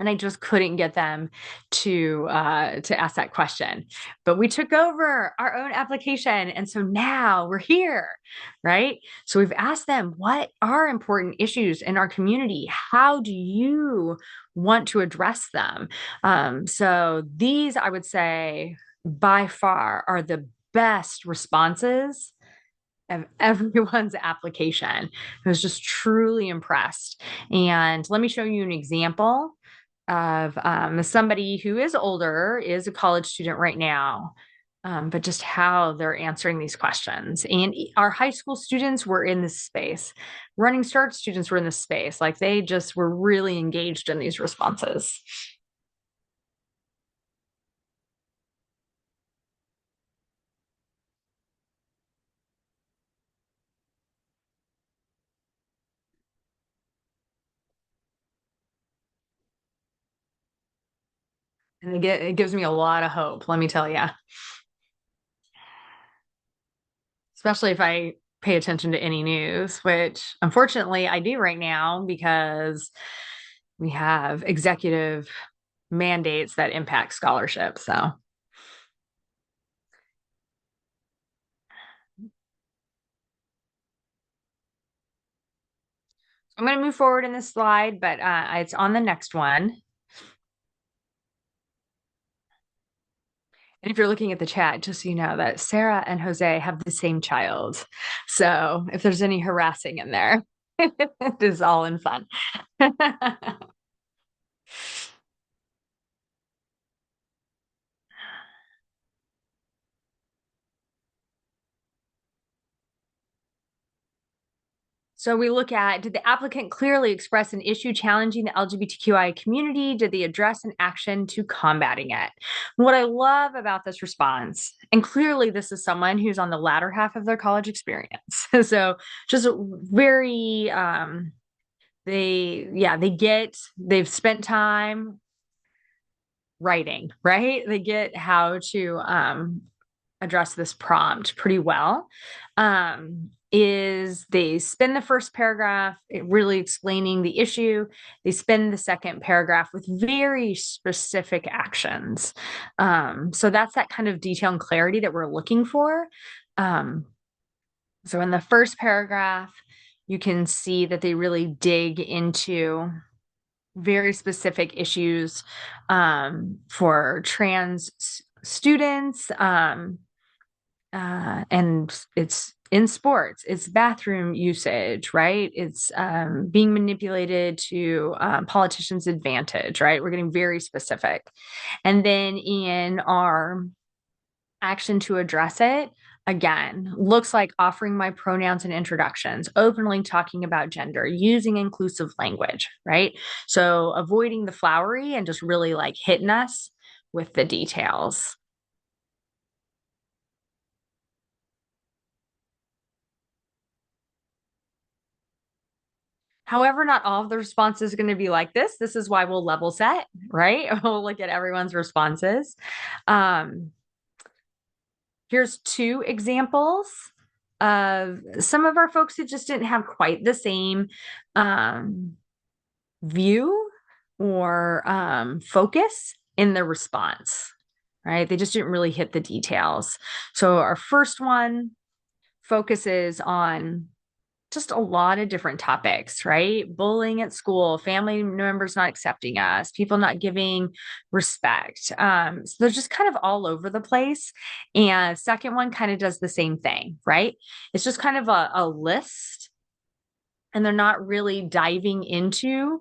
and I just couldn't get them to ask that question. But we took over our own application, and so now we're here, right? So we've asked them, what are important issues in our community? How do you want to address them? So these, I would say, by far, are the best responses of everyone's application. I was just truly impressed. And let me show you an example of somebody who is older, is a college student right now, but just how they're answering these questions. And our high school students were in this space. Running Start students were in this space. Like they just were really engaged in these responses. And it gives me a lot of hope, let me tell you, especially if I pay attention to any news, which unfortunately I do right now because we have executive mandates that impact scholarships. So I'm going to move forward in this slide, but it's on the next one. And if you're looking at the chat, just so you know that Sarah and Jose have the same child. So if there's any harassing in there, it is all in fun. So we look at, did the applicant clearly express an issue challenging the LGBTQI community? Did they address an action to combating it? What I love about this response, and clearly this is someone who's on the latter half of their college experience. So just very, they've spent time writing, right? They get how to address this prompt pretty well. Is they spend the first paragraph really explaining the issue. They spend the second paragraph with very specific actions. So that's that kind of detail and clarity that we're looking for. So in the first paragraph, you can see that they really dig into very specific issues for trans students. And it's in sports, it's bathroom usage, right? It's being manipulated to politicians' advantage, right? We're getting very specific. And then in our action to address it, again, looks like offering my pronouns and introductions, openly talking about gender, using inclusive language, right? So avoiding the flowery and just really like hitting us with the details. However, not all of the responses are going to be like this. This is why we'll level set, right? We'll look at everyone's responses. Um, Here's two examples of some of our folks who just didn't have quite the same view or focus in their response, right? They just didn't really hit the details. So our first one, focuses on just a lot of different topics, right? Bullying at school, family members not accepting us, people not giving respect. So they're just kind of all over the place. And second one kind of does the same thing, right? It's just kind of a list, and they're not really diving into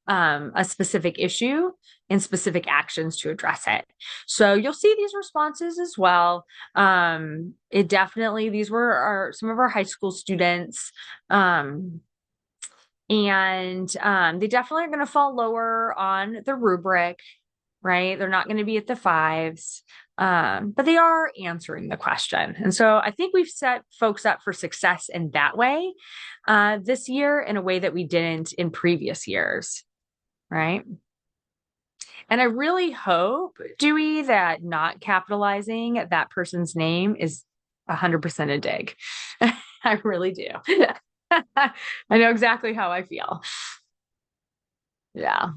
a specific issue and specific actions to address it. So you'll see these responses as well. It definitely, these were some of our high school students. And they definitely are going to fall lower on the rubric, right? They're not going to be at the fives, but they are answering the question. And so I think we've set folks up for success in that way this year in a way that we didn't in previous years, right? And I really hope, Dewey, that not capitalizing that person's name is 100% a dig. I really do. I know exactly how I feel. Yeah.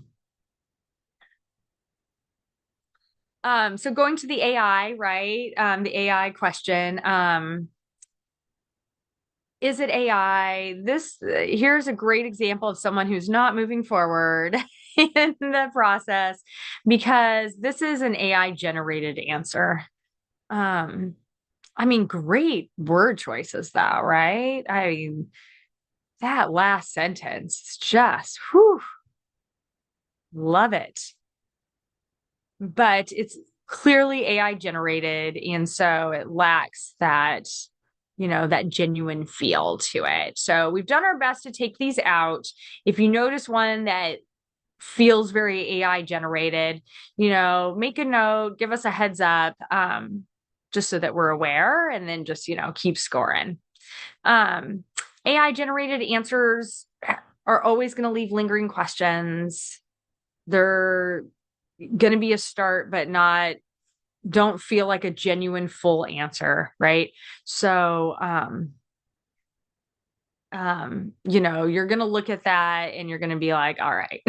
So going to the AI, right? The AI question. Is it AI? Here's a great example of someone who's not moving forward in the process because this is an AI generated answer. Um, I mean, great word choices though, right? I mean, that last sentence is just, whew, love it. But it's clearly AI generated. And so it lacks that genuine feel to it. So we've done our best to take these out. If you notice one that feels very AI generated, make a note, give us a heads up, just so that we're aware, and then just, keep scoring. AI generated answers are always going to leave lingering questions. They're going to be a start, but don't feel like a genuine full answer, right? So, you're going to look at that and you're going to be like, all right,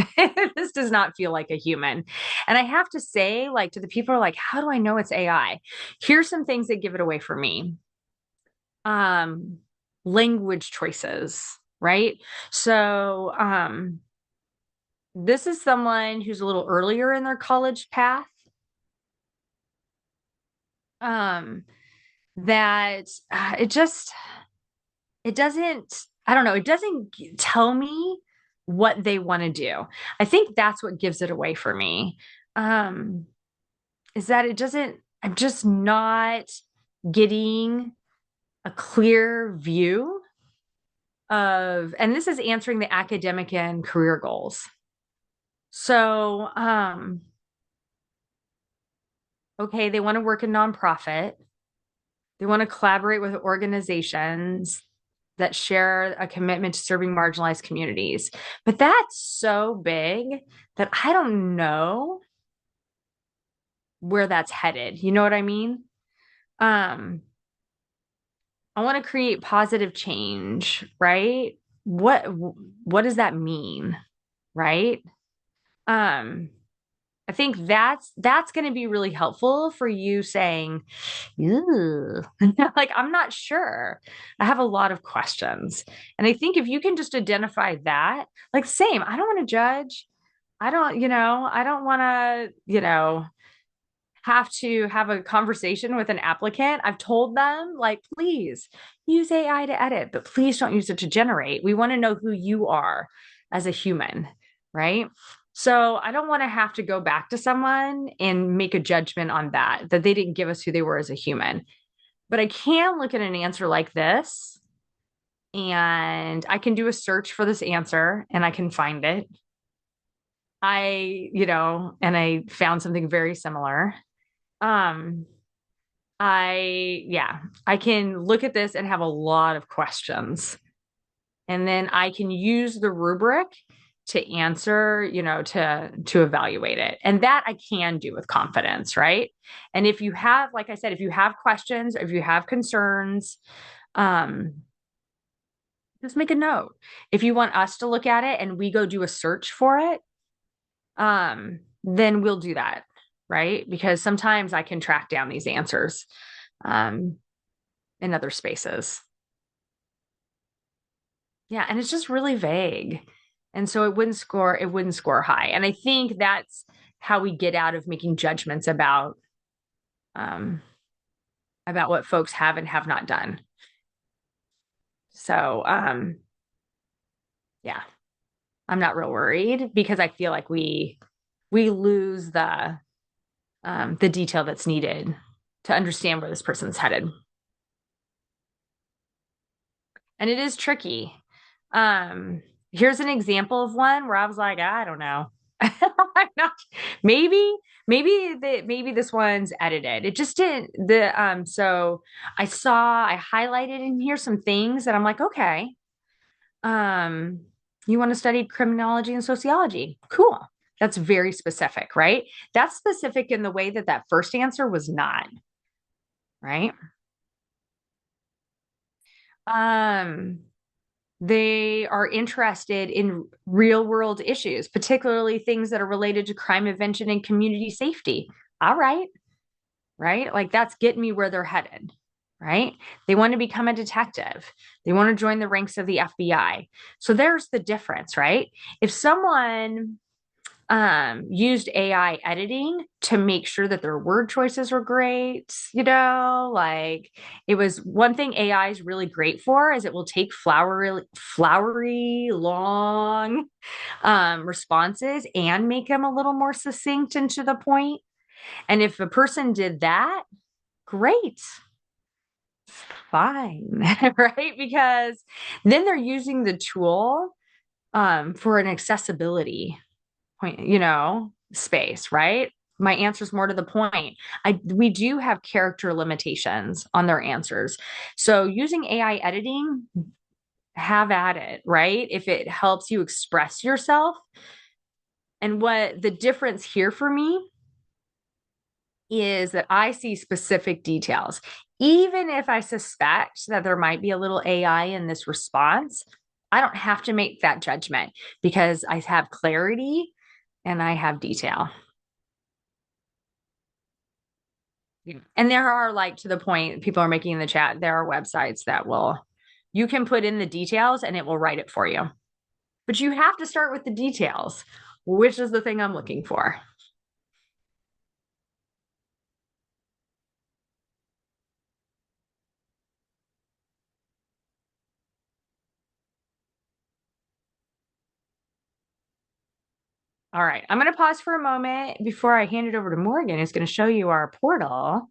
this does not feel like a human. And I have to say, like, to the people who are like, how do I know it's AI? Here's some things that give it away for me. Um, Language choices, right? So, this is someone who's a little earlier in their college path. That it doesn't, I don't know, it doesn't tell me what they want to do. I think that's what gives it away for me. Um, is that I'm just not getting a clear view and this is answering the academic and career goals. So, okay, they want to work in nonprofit. They want to collaborate with organizations that share a commitment to serving marginalized communities. But that's so big that I don't know where that's headed. You know what I mean? Um, I want to create positive change, right? What does that mean, right? Um, I think that's going to be really helpful for you saying, like, I'm not sure. I have a lot of questions. And I think if you can just identify that, like, same, I don't want to judge. I don't want to, have to have a conversation with an applicant. I've told them, like, please use AI to edit, but please don't use it to generate. We want to know who you are as a human, right? So I don't want to have to go back to someone and make a judgment on that they didn't give us who they were as a human. But I can look at an answer like this and I can do a search for this answer and I can find it. And I found something very similar. Um, I can look at this and have a lot of questions. And then I can use the rubric to answer, to evaluate it. And that I can do with confidence, right? And if you have, like I said, if you have questions, if you have concerns, um, just make a note. If you want us to look at it and we go do a search for it, then we'll do that, right? Because sometimes I can track down these answers in other spaces. Yeah, and it's just really vague. And so it wouldn't score high. And I think that's how we get out of making judgments um about what folks have and have not done. So yeah, I'm not real worried because I feel like we lose the detail that's needed to understand where this person's headed. And it is tricky. Um, Here's an example of one where I was like, I don't know. I'm not, maybe, maybe this one's edited. It just didn't so I highlighted in here some things that I'm like, okay, um, you want to study criminology and sociology. Cool. That's very specific, right? That's specific in the way that that first answer was not, right? Um, They are interested in real world issues, particularly things that are related to crime prevention and community safety. All right, right? Like that's getting me where they're headed, right? They want to become a detective. They want to join the ranks of the FBI. So there's the difference, right? If someone used AI editing to make sure that their word choices were great. Like it was one thing AI is really great for is it will take flowery, long responses and make them a little more succinct and to the point. And if a person did that, great, fine, right? Because then they're using the tool for an accessibility point, space, right? My answer's more to the point. We do have character limitations on their answers. So using AI editing, have at it, right? If it helps you express yourself. And what the difference here for me is that I see specific details. Even if I suspect that there might be a little AI in this response, I don't have to make that judgment because I have clarity and I have detail. And there are like to the point people are making in the chat, there are websites that you can put in the details and it will write it for you. But you have to start with the details, which is the thing I'm looking for. All right, I'm going to pause for a moment before I hand it over to Morgan, who's going to show you our portal,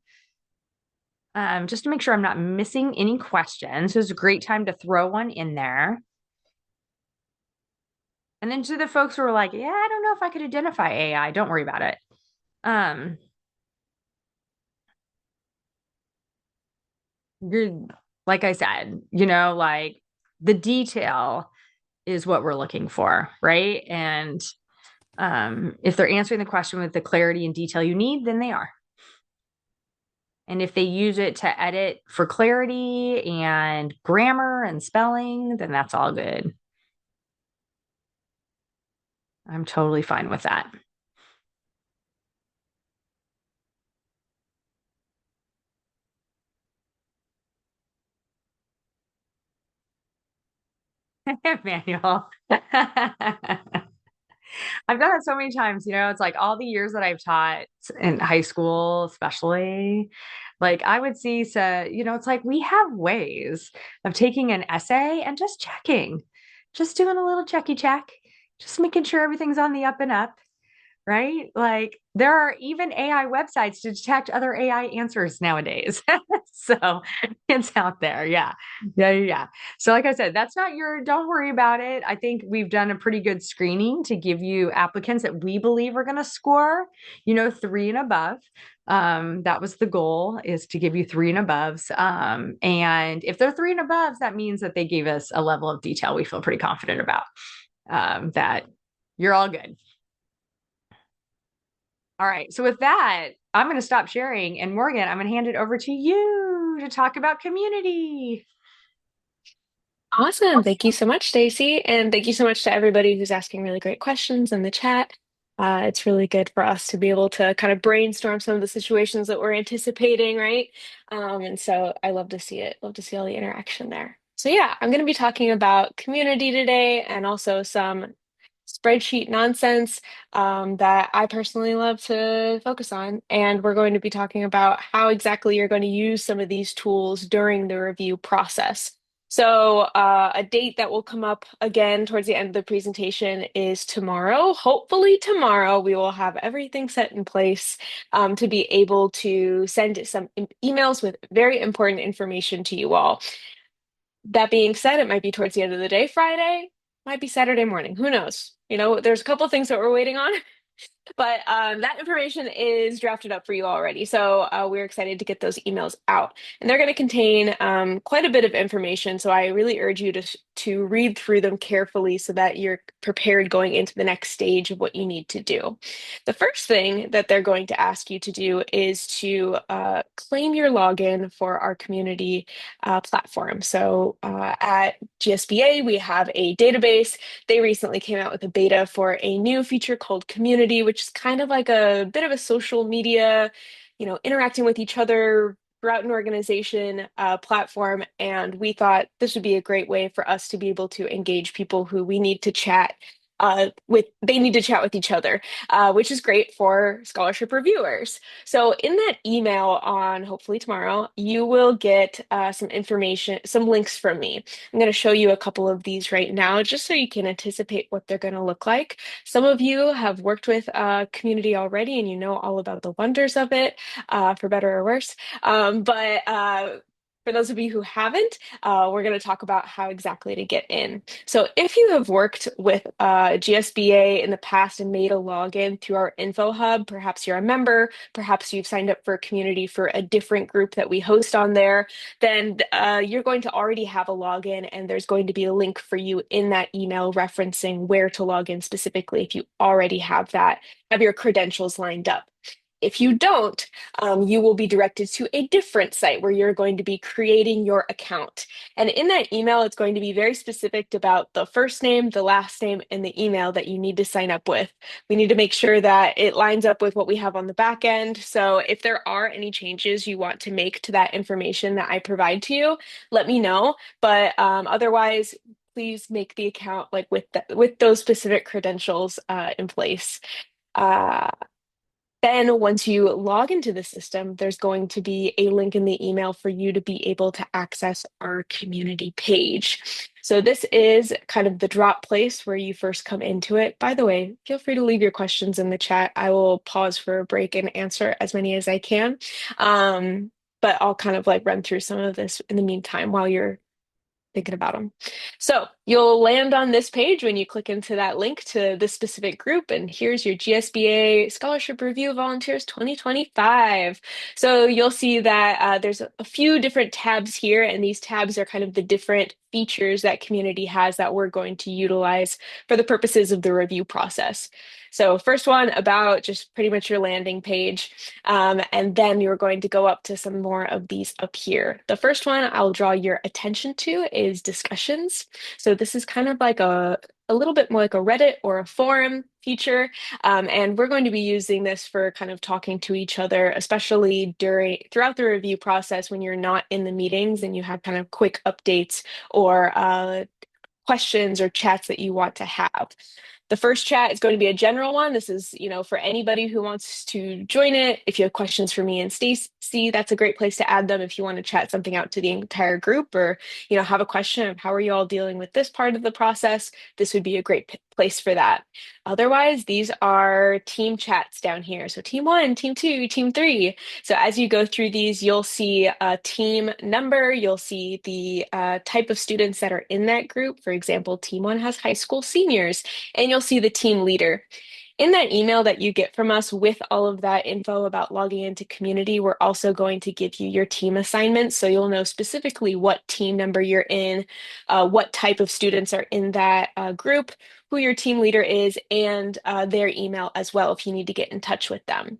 just to make sure I'm not missing any questions. So it's a great time to throw one in there. And then to the folks who are like, yeah, I don't know if I could identify AI, don't worry about it. Um, you're, like I said, like the detail is what we're looking for, right? And if they're answering the question with the clarity and detail you need, then they are. And if they use it to edit for clarity and grammar and spelling, then that's all good. I'm totally fine with that. Manual. I've done it so many times, it's like all the years that I've taught in high school, especially, like I would see, so, it's like we have ways of taking an essay and just checking, just doing a little checky check, just making sure everything's on the up and up, right? Like there are even AI websites to detect other AI answers nowadays. So it's out there. Yeah. Yeah. Yeah. So, like I said, don't worry about it. I think we've done a pretty good screening to give you applicants that we believe are going to score, 3 and above. That was the goal is to give you 3 and aboves. And if they're 3 and aboves, that means that they gave us a level of detail we feel pretty confident about, that you're all good. All right. So with that, I'm going to stop sharing. And Morgan, I'm going to hand it over to you to talk about community. Awesome. Thank you so much, Stacy. And thank you so much to everybody who's asking really great questions in the chat. It's really good for us to be able to kind of brainstorm some of the situations that we're anticipating, right? And so I love to see it. Love to see all the interaction there. So yeah, I'm going to be talking about community today and also some spreadsheet nonsense that I personally love to focus on. And we're going to be talking about how exactly you're going to use some of these tools during the review process. So a date that will come up again towards the end of the presentation is tomorrow. Hopefully tomorrow we will have everything set in place to be able to send some emails with very important information to you all. That being said, it might be towards the end of the day, Friday, might be Saturday morning. Who knows? There's a couple things that we're waiting on. But that information is drafted up for you already. So we're excited to get those emails out. And they're going to contain quite a bit of information. So I really urge you to read through them carefully so that you're prepared going into the next stage of what you need to do. The first thing that they're going to ask you to do is to claim your login for our community platform. So at GSBA, we have a database. They recently came out with a beta for a new feature called Community, which is kind of like a bit of a social media, interacting with each other throughout an organization platform. And we thought this would be a great way for us to be able to engage people who we need to chat they need to chat with each other, which is great for scholarship reviewers. So in that email on hopefully tomorrow, you will get some information, some links from me. I'm going to show you a couple of these right now, just so you can anticipate what they're going to look like. Some of you have worked with community already, and you know all about the wonders of it, for better or worse. But for those of you who haven't, we're going to talk about how exactly to get in. So if you have worked with GSBA in the past and made a login through our info hub, perhaps you're a member, perhaps you've signed up for a community for a different group that we host on there, then you're going to already have a login, and there's going to be a link for you in that email referencing where to log in specifically if you already have your credentials lined up. If you don't, you will be directed to a different site where you're going to be creating your account. And in that email, it's going to be very specific about the first name, the last name, and the email that you need to sign up with. We need to make sure that it lines up with what we have on the back end. So if there are any changes you want to make to that information that I provide to you, let me know. But otherwise, please make the account like with those specific credentials in place. Uh, then, once you log into the system, there's going to be a link in the email for you to be able to access our community page. So this is kind of the drop place where you first come into it. By the way, feel free to leave your questions in the chat. I will pause for a break and answer as many as I can. But I'll kind of like run through some of this in the meantime while you're thinking about them. So you'll land on this page when you click into that link to this specific group, and here's your GSBA Scholarship Review Volunteers 2025. So you'll see that there's a few different tabs here, and these tabs are kind of the different features that community has that we're going to utilize for the purposes of the review process. So first one about just pretty much your landing page. And then you're going to go up to some more of these up here. The first one I'll draw your attention to is discussions. So this is kind of like a little bit more like a Reddit or a forum feature. And we're going to be using this for kind of talking to each other, especially throughout the review process when you're not in the meetings and you have kind of quick updates or questions or chats that you want to have. The first chat is going to be a general one. This is, for anybody who wants to join it. If you have questions for me and Stacy, that's a great place to add them if you want to chat something out to the entire group or, have a question of how are you all dealing with this part of the process. This would be a great place for that. Otherwise, these are team chats down here. So team 1, team 2, team 3. So as you go through these, you'll see a team number, you'll see the type of students that are in that group. For example, team 1 has high school seniors, and you'll see the team leader. In that email that you get from us with all of that info about logging into community, we're also going to give you your team assignments. So you'll know specifically what team number you're in, what type of students are in that group, who your team leader is, and their email as well if you need to get in touch with them.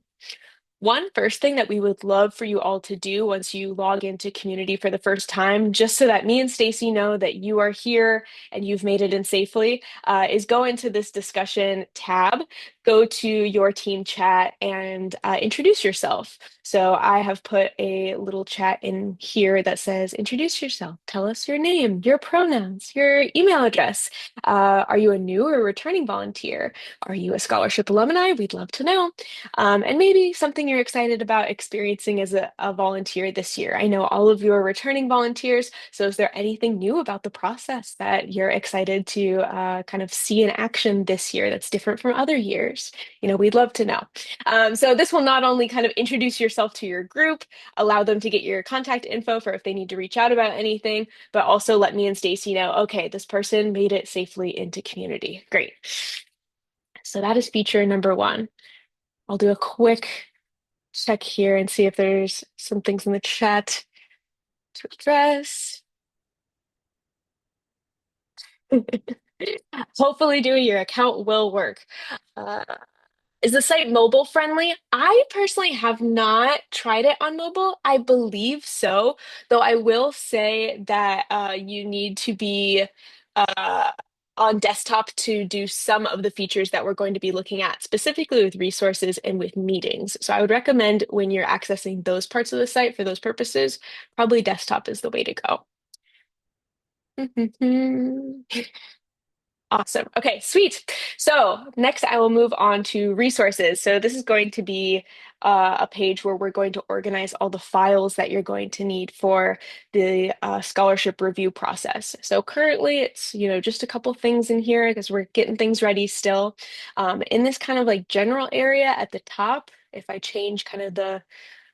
One first thing that we would love for you all to do once you log into Community for the first time, just so that me and Stacy know that you are here and you've made it in safely, is go into this discussion tab, go to your team chat, and introduce yourself. So I have put a little chat in here that says, introduce yourself, tell us your name, your pronouns, your email address. Are you a new or returning volunteer? Are you a scholarship alumni? We'd love to know. And maybe something you're excited about experiencing as a volunteer this year. I know all of you are returning volunteers, so is there anything new about the process that you're excited to kind of see in action this year that's different from other years? We'd love to know. So this will not only kind of introduce yourself to your group, allow them to get your contact info for if they need to reach out about anything, but also let me and Stacy know, okay, this person made it safely into community. Great. So that is feature number one. I'll do a quick check here and see if there's some things in the chat to address. Hopefully, Dewey, your account will work. Uh, is the site mobile friendly? I personally have not tried it on mobile. I believe so, though I will say that you need to be uh, on desktop to do some of the features that we're going to be looking at, specifically with resources and with meetings. So I would recommend when you're accessing those parts of the site for those purposes, probably desktop is the way to go. Awesome. Okay, sweet. So next I will move on to resources. So this is going to be a page where we're going to organize all the files that you're going to need for the scholarship review process. So currently it's, just a couple things in here because we're getting things ready still. In this kind of like general area at the top, if I change kind of the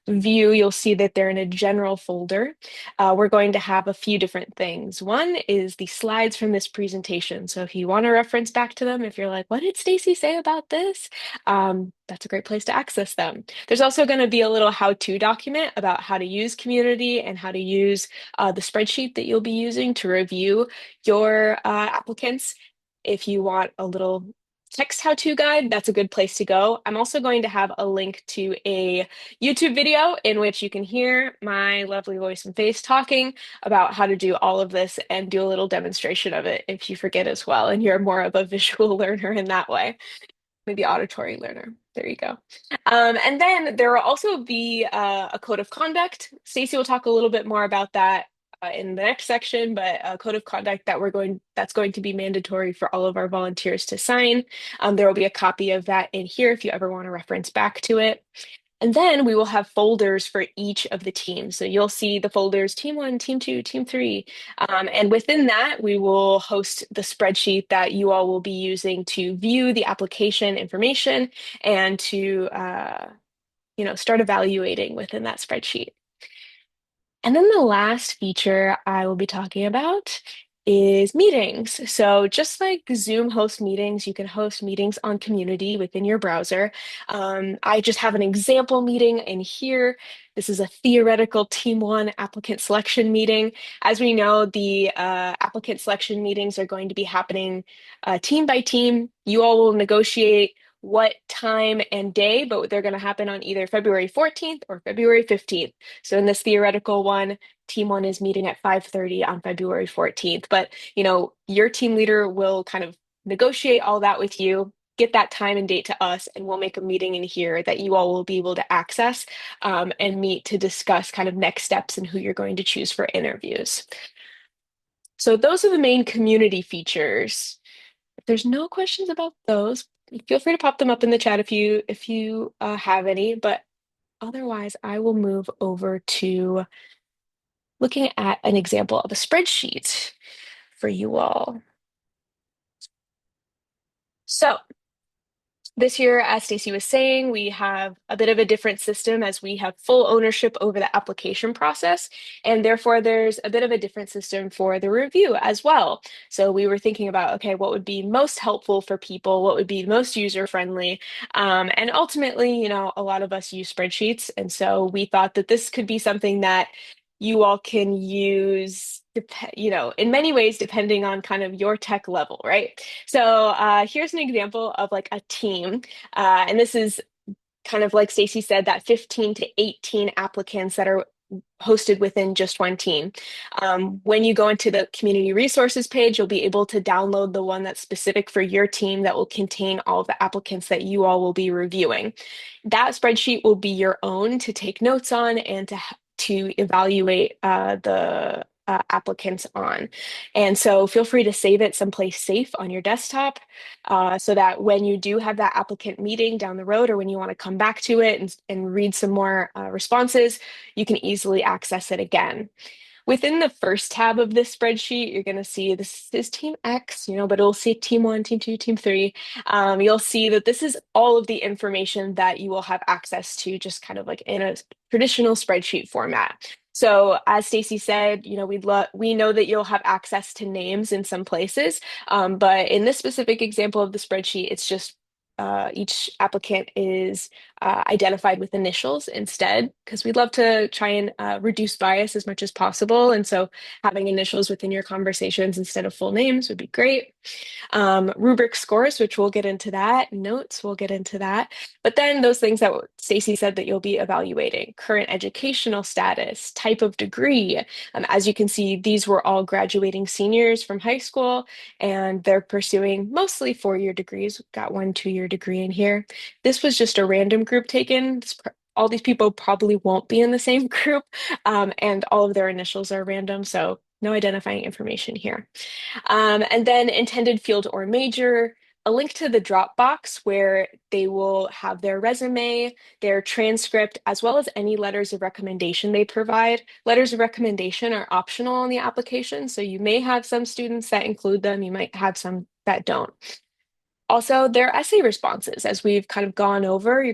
view, you'll see that they're in a general folder. We're going to have a few different things. One is the slides from this presentation. So if you want to reference back to them, if you're like, what did Stacy say about this? That's a great place to access them. There's also going to be a little how-to document about how to use Community and how to use the spreadsheet that you'll be using to review your applicants. If you want a little text how-to guide, that's a good place to go. I'm also going to have a link to a YouTube video in which you can hear my lovely voice and face talking about how to do all of this and do a little demonstration of it if you forget as well and you're more of a visual learner in that way. Maybe auditory learner. There you go. And then there will also be a code of conduct. Stacey will talk a little bit more about that in the next section, but a code of conduct that's going to be mandatory for all of our volunteers to sign. There will be a copy of that in here if you ever want to reference back to it. And then we will have folders for each of the teams. So you'll see the folders team one, team two, team three. And within that, we will host the spreadsheet that you all will be using to view the application information and to start evaluating within that spreadsheet. And then the last feature I will be talking about is meetings. So just like Zoom hosts meetings, you can host meetings on Community within your browser. I just have an example meeting in here. This is a theoretical Team 1 applicant selection meeting. As we know, the applicant selection meetings are going to be happening team by team. You all will negotiate what time and day, but they're going to happen on either February 14th or February 15th. So in this theoretical one, team one is meeting at 5:30 on February 14th. But, your team leader will kind of negotiate all that with you, get that time and date to us, and we'll make a meeting in here that you all will be able to access and meet to discuss kind of next steps and who you're going to choose for interviews. So those are the main community features. If there's no questions about those, feel free to pop them up in the chat if you have any. But otherwise, I will move over to looking at an example of a spreadsheet for you all. So this year, as Stacey was saying, we have a bit of a different system as we have full ownership over the application process, and therefore there's a bit of a different system for the review as well. So we were thinking about, okay, what would be most helpful for people? What would be most user-friendly? And ultimately, a lot of us use spreadsheets, and so we thought that this could be something that you all can use, in many ways, depending on kind of your tech level, right? So here's an example of like a team, and this is kind of like Stacy said, that 15 to 18 applicants that are hosted within just one team. When you go into the community resources page, you'll be able to download the one that's specific for your team that will contain all of the applicants that you all will be reviewing. That spreadsheet will be your own to take notes on and to evaluate the applicants on. And so feel free to save it someplace safe on your desktop so that when you do have that applicant meeting down the road or when you want to come back to it and read some more responses, you can easily access it again. Within the first tab of this spreadsheet, you're going to see this is Team X, but it'll say Team 1, Team 2, Team 3. You'll see that this is all of the information that you will have access to just kind of like in a traditional spreadsheet format. So as Stacy said, we know that you'll have access to names in some places, but in this specific example of the spreadsheet, it's just each applicant is identified with initials instead, because we'd love to try and reduce bias as much as possible. And so having initials within your conversations instead of full names would be great. Rubric scores, which we'll get into that, notes, we'll get into that. But then those things that Stacy said that you'll be evaluating, current educational status, type of degree. As you can see, these were all graduating seniors from high school, and they're pursuing mostly 4-year degrees. We've got 1 2-year degree in here. This was just a random group taken. All these people probably won't be in the same group, and all of their initials are random, so no identifying information here. And then intended field or major, a link to the Dropbox where they will have their resume, their transcript, as well as any letters of recommendation they provide. Letters of recommendation are optional on the application, so you may have some students that include them, you might have some that don't. Also, their essay responses, as we've kind of gone over,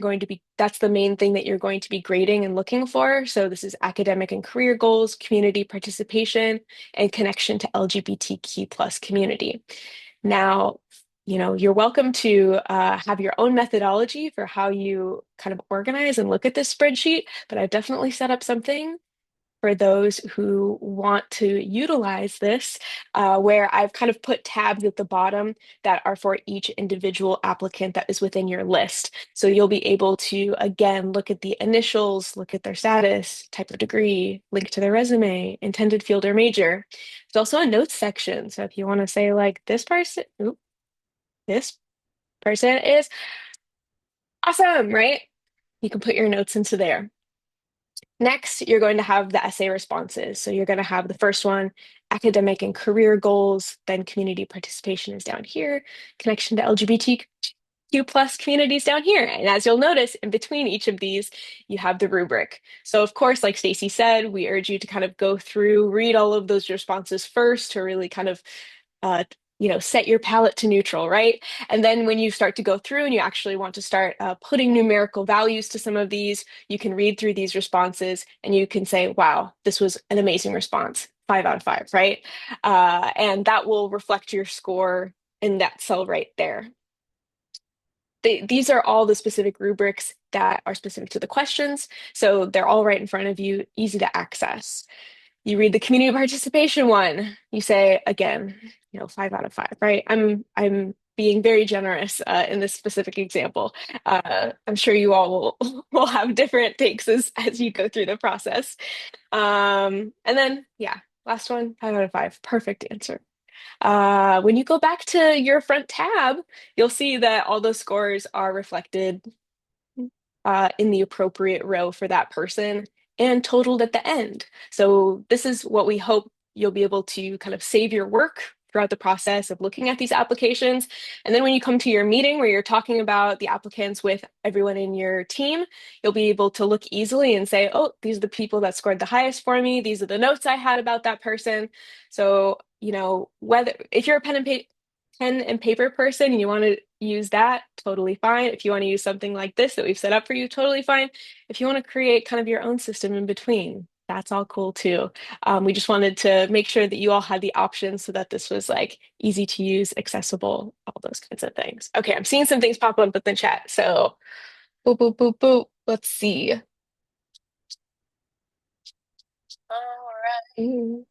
that's the main thing that you're going to be grading and looking for. So this is academic and career goals, community participation, and connection to LGBTQ plus community. Now, you're welcome to have your own methodology for how you kind of organize and look at this spreadsheet, but I've definitely set up something for those who want to utilize this, where I've kind of put tabs at the bottom that are for each individual applicant that is within your list. So you'll be able to, again, look at the initials, look at their status, type of degree, link to their resume, intended field or major. There's also a notes section. So if you want to say like this person is awesome, right? You can put your notes into there. Next, you're going to have the essay responses. So you're going to have the first one, academic and career goals, then community participation is down here, connection to LGBTQ plus communities down here. And as you'll notice, in between each of these, you have the rubric. So of course, like Stacy said, we urge you to kind of go through, read all of those responses first to really kind of uh, set your palette to neutral, right? And then when you start to go through and you actually want to start putting numerical values to some of these, you can read through these responses and you can say, wow, this was an amazing response, 5 out of 5, right? And that will reflect your score in that cell right there. These are all the specific rubrics that are specific to the questions. So they're all right in front of you, easy to access. You read the community participation one, you say again, 5 out of 5, right? I'm being very generous in this specific example. I'm sure you all will have different takes as you go through the process. And then, yeah, last one, 5 out of 5, perfect answer. When you go back to your front tab, you'll see that all those scores are reflected in the appropriate row for that person and totaled at the end. So this is what we hope you'll be able to kind of save your work throughout the process of looking at these applications. And then when you come to your meeting where you're talking about the applicants with everyone in your team, you'll be able to look easily and say, oh, these are the people that scored the highest for me. These are the notes I had about that person. So, whether if you're a pen and paper person and you want to use that, totally fine. If you want to use something like this that we've set up for you, totally fine. If you want to create kind of your own system in between, that's all cool too. We just wanted to make sure that you all had the options so that this was like easy to use, accessible, all those kinds of things. Okay, I'm seeing some things pop up in the chat. So boop, boop, boop, boop. Let's see. All right.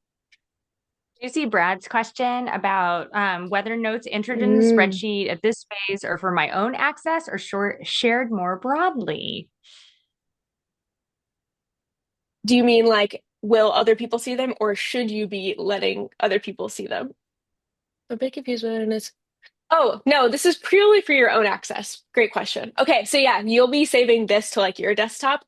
You see Brad's question about whether notes entered in the Mm. spreadsheet at this phase are for my own access or shared more broadly. Do you mean like, will other people see them, or should you be letting other people see them? I'm a bit confused with it is. Oh, no, this is purely for your own access. Great question. Okay, so yeah, you'll be saving this to like your desktop.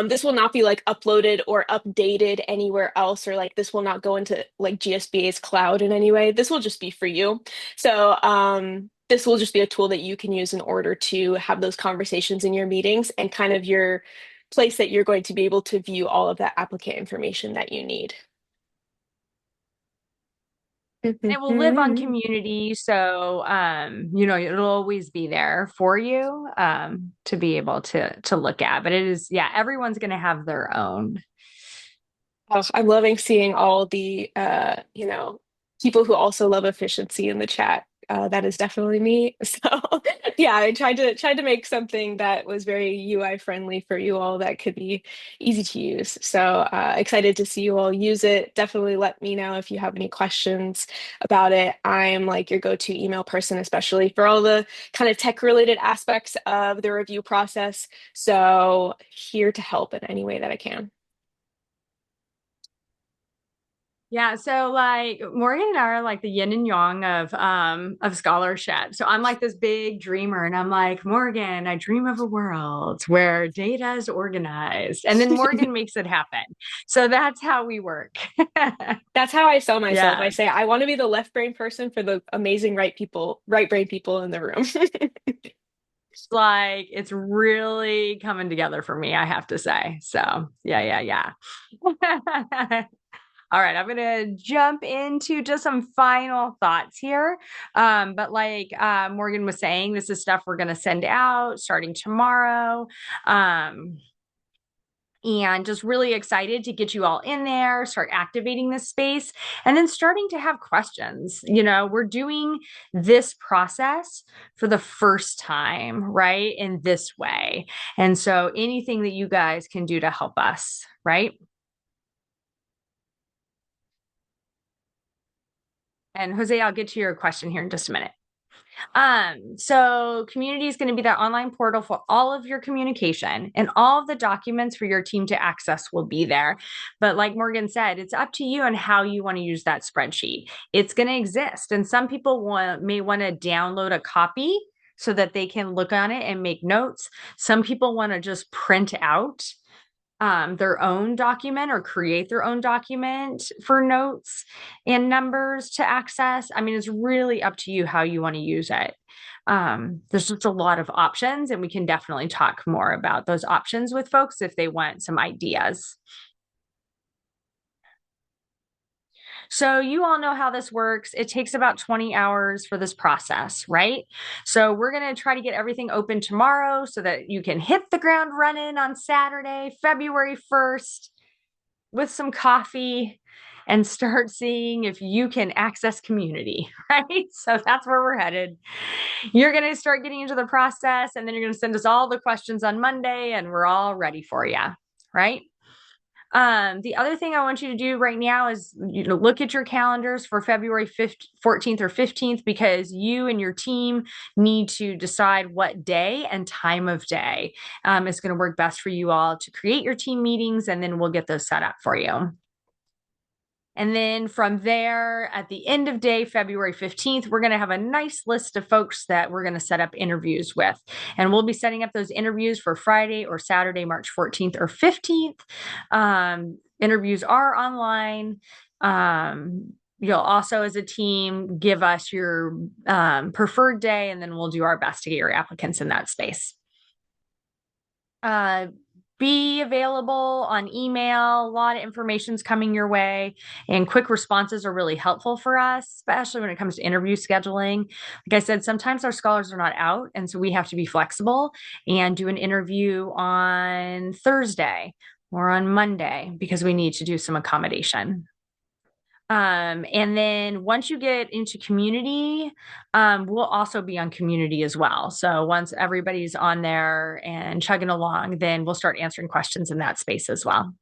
This will not be like uploaded or updated anywhere else, or like this will not go into like GSBA's cloud in any way. This will just be for you. So, this will just be a tool that you can use in order to have those conversations in your meetings and kind of your place that you're going to be able to view all of that applicant information that you need. And it will live on community, so it'll always be there for you to be able to look at. But it is, yeah, everyone's going to have their own. Oh, I'm loving seeing all the people who also love efficiency in the chat. That is definitely me. So yeah, I tried to make something that was very UI friendly for you all that could be easy to use. So excited to see you all use it. Definitely let me know if you have any questions about it. I'm like your go-to email person, especially for all the kind of tech related aspects of the review process. So here to help in any way that I can. Yeah, so like Morgan and I are like the yin and yang of scholarship. So I'm like this big dreamer and I'm like, Morgan, I dream of a world where data is organized. And then Morgan makes it happen. So that's how we work. That's how I sell myself. Yeah. I say I want to be the left brain person for the amazing right brain people in the room. It's like it's really coming together for me, I have to say. So yeah. All right, I'm gonna jump into just some final thoughts here. But like Morgan was saying, this is stuff we're gonna send out starting tomorrow. And just really excited to get you all in there, start activating this space, and then starting to have questions. We're doing this process for the first time, right? In this way. And so anything that you guys can do to help us, right? And Jose, I'll get to your question here in just a minute. So community is going to be that online portal for all of your communication, and all of the documents for your team to access will be there. But like Morgan said, it's up to you on how you want to use that spreadsheet. It's going to exist. And some people may want to download a copy so that they can look on it and make notes. Some people want to just print out their own document or create their own document for notes and numbers to access. I mean, it's really up to you how you want to use it. There's just a lot of options, and we can definitely talk more about those options with folks if they want some ideas. So you all know how this works. It takes about 20 hours for this process, right? So we're going to try to get everything open tomorrow so that you can hit the ground running on Saturday, February 1st with some coffee and start seeing if you can access community, right? So that's where we're headed. You're going to start getting into the process, and then you're going to send us all the questions on Monday, and we're all ready for you, right? The other thing I want you to do right now is look at your calendars for February 5th, 14th or 15th, because you and your team need to decide what day and time of day is going to work best for you all to create your team meetings, and then we'll get those set up for you. And then from there, at the end of day, February 15th, we're going to have a nice list of folks that we're going to set up interviews with. And we'll be setting up those interviews for Friday or Saturday, March 14th or 15th. Interviews are online. You'll also, as a team, give us your preferred day, and then we'll do our best to get your applicants in that space. Be available on email. A lot of information's coming your way, and quick responses are really helpful for us, especially when it comes to interview scheduling. Like I said, sometimes our scholars are not out, and so we have to be flexible and do an interview on Thursday or on Monday because we need to do some accommodation. And then once you get into community, we'll also be on community as well. So once everybody's on there and chugging along, then we'll start answering questions in that space as well.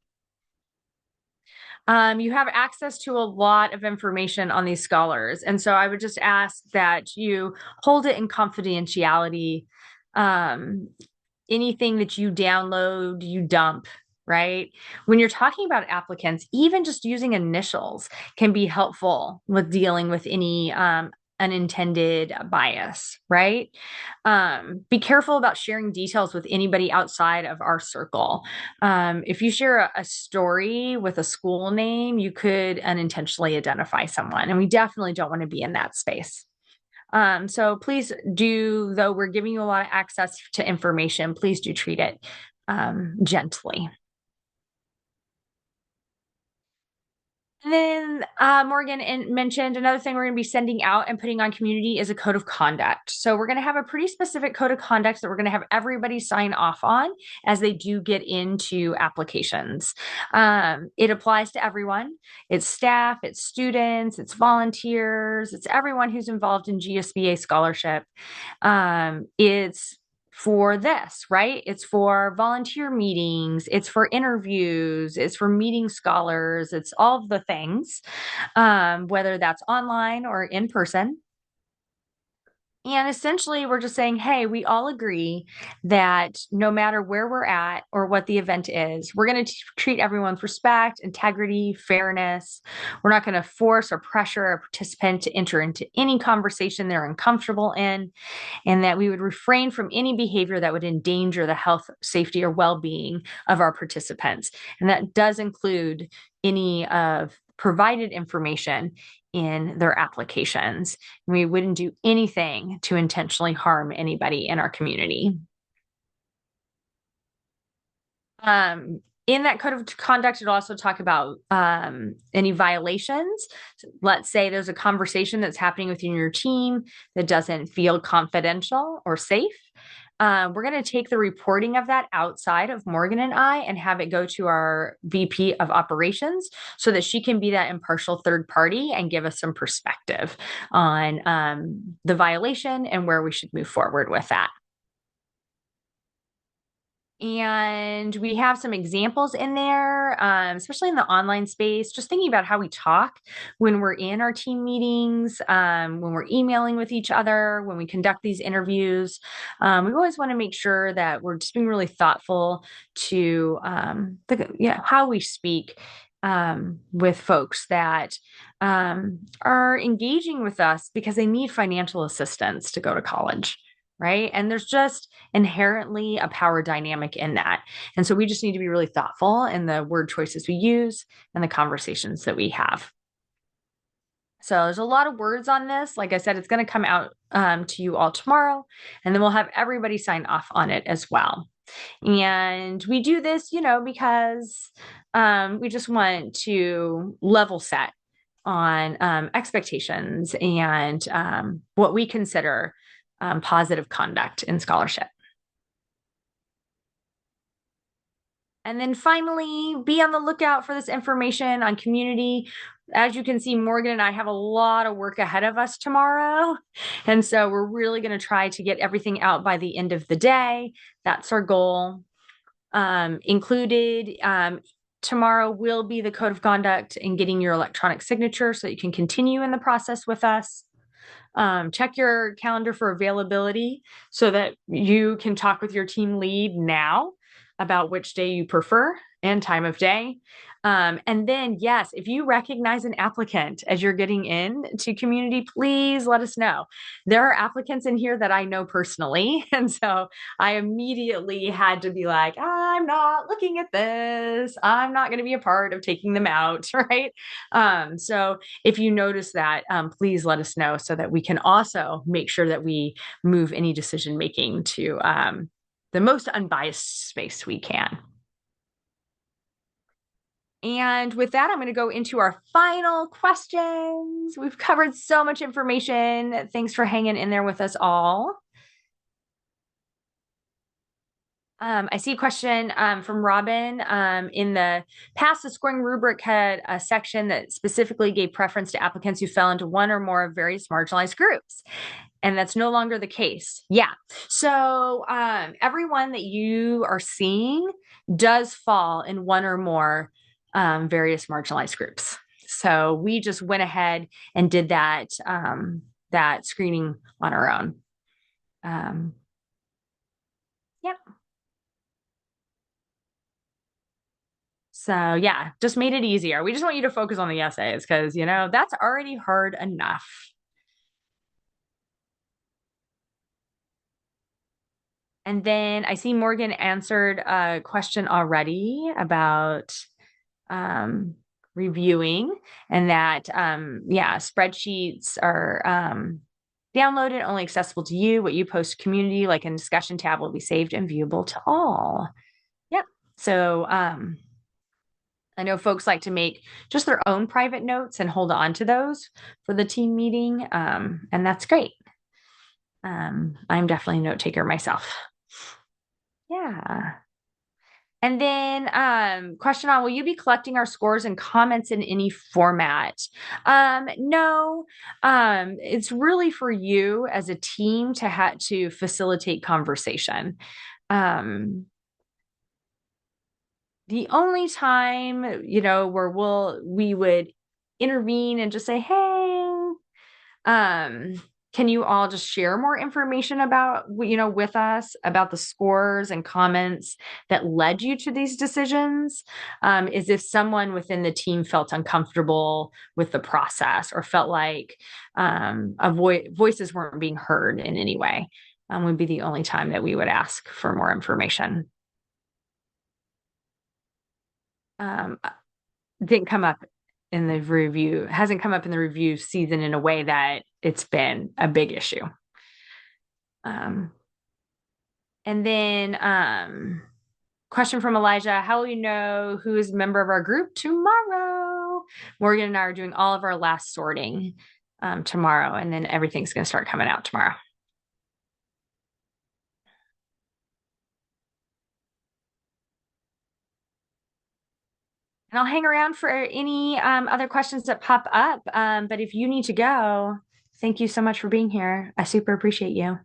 You have access to a lot of information on these scholars. And so I would just ask that you hold it in confidentiality. Um, Anything that you download, you dump, right? When you're talking about applicants, even just using initials can be helpful with dealing with any unintended bias, right? Be careful about sharing details with anybody outside of our circle. If you share a story with a school name, you could unintentionally identify someone, and we definitely don't want to be in that space. So please do, though we're giving you a lot of access to information, please do treat it gently. And then Morgan mentioned another thing we're going to be sending out and putting on community is a code of conduct. So we're going to have a pretty specific code of conduct that we're going to have everybody sign off on as they do get into applications. It applies to everyone. It's staff, it's students, it's volunteers, it's everyone who's involved in GSBA scholarship. It's for this, right? It's for volunteer meetings, it's for interviews, it's for meeting scholars, it's all of the things, whether that's online or in person. And essentially, we're just saying, hey, we all agree that no matter where we're at or what the event is, we're going to treat everyone with respect, integrity, fairness. We're not going to force or pressure a participant to enter into any conversation they're uncomfortable in, and that we would refrain from any behavior that would endanger the health, safety, or well being of our participants. And that does include any of provided information in their applications. We wouldn't do anything to intentionally harm anybody in our community. In that code of conduct, it'll also talk about any violations. So let's say there's a conversation that's happening within your team that doesn't feel confidential or safe. We're going to take the reporting of that outside of Morgan and I and have it go to our VP of operations so that she can be that impartial third party and give us some perspective on the violation and where we should move forward with that. And we have some examples in there, especially in the online space, just thinking about how we talk when we're in our team meetings, when we're emailing with each other, when we conduct these interviews. We always want to make sure that we're just being really thoughtful to how we speak with folks that are engaging with us because they need financial assistance to go to college. Right. And there's just inherently a power dynamic in that. And so we just need to be really thoughtful in the word choices we use and the conversations that we have. So there's a lot of words on this. Like I said, it's going to come out to you all tomorrow, and then we'll have everybody sign off on it as well. And we do this, because we just want to level set on expectations and what we consider positive conduct in scholarship. And then finally, be on the lookout for this information on community. As you can see, Morgan and I have a lot of work ahead of us tomorrow. And so we're really going to try to get everything out by the end of the day. That's our goal. Included tomorrow will be the code of conduct and getting your electronic signature so that you can continue in the process with us. Check your calendar for availability so that you can talk with your team lead now about which day you prefer and time of day. And then, yes, if you recognize an applicant as you're getting in to community, please let us know. There are applicants in here that I know personally. And so I immediately had to be like, I'm not looking at this. I'm not going to be a part of taking them out. Right. So if you notice that, please let us know so that we can also make sure that we move any decision making to the most unbiased space we can. And with that, I'm going to go into our final questions. We've covered so much information. Thanks for hanging in there with us all. I see a question from Robin. In the past, the scoring rubric had a section that specifically gave preference to applicants who fell into one or more of various marginalized groups. And that's no longer the case. Yeah. So everyone that you are seeing does fall in one or more various marginalized groups. So we just went ahead and did that screening on our own. Yeah. So yeah, just made it easier. We just want you to focus on the essays because, that's already hard enough. And then I see Morgan answered a question already about reviewing, and that, spreadsheets are downloaded, only accessible to you. What you post to community, like in discussion tab, will be saved and viewable to all. Yep. So I know folks like to make just their own private notes and hold on to those for the team meeting, and that's great. I'm definitely a note taker myself. Yeah. And then question on, will you be collecting our scores and comments in any format? No, it's really for you as a team to facilitate conversation. The only time, where we would intervene and just say, hey, can you all just share more information about, with us about the scores and comments that led you to these decisions? Is if someone within the team felt uncomfortable with the process or felt like voices weren't being heard in any way, would be the only time that we would ask for more information. Didn't come up in the review, hasn't come up in the review season in a way that it's been a big issue. And then question from Elijah, how will you know who is a member of our group tomorrow? Morgan and I are doing all of our last sorting tomorrow, and then everything's going to start coming out tomorrow. And I'll hang around for any other questions that pop up. But if you need to go, thank you so much for being here. I super appreciate you. It's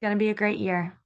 going to be a great year.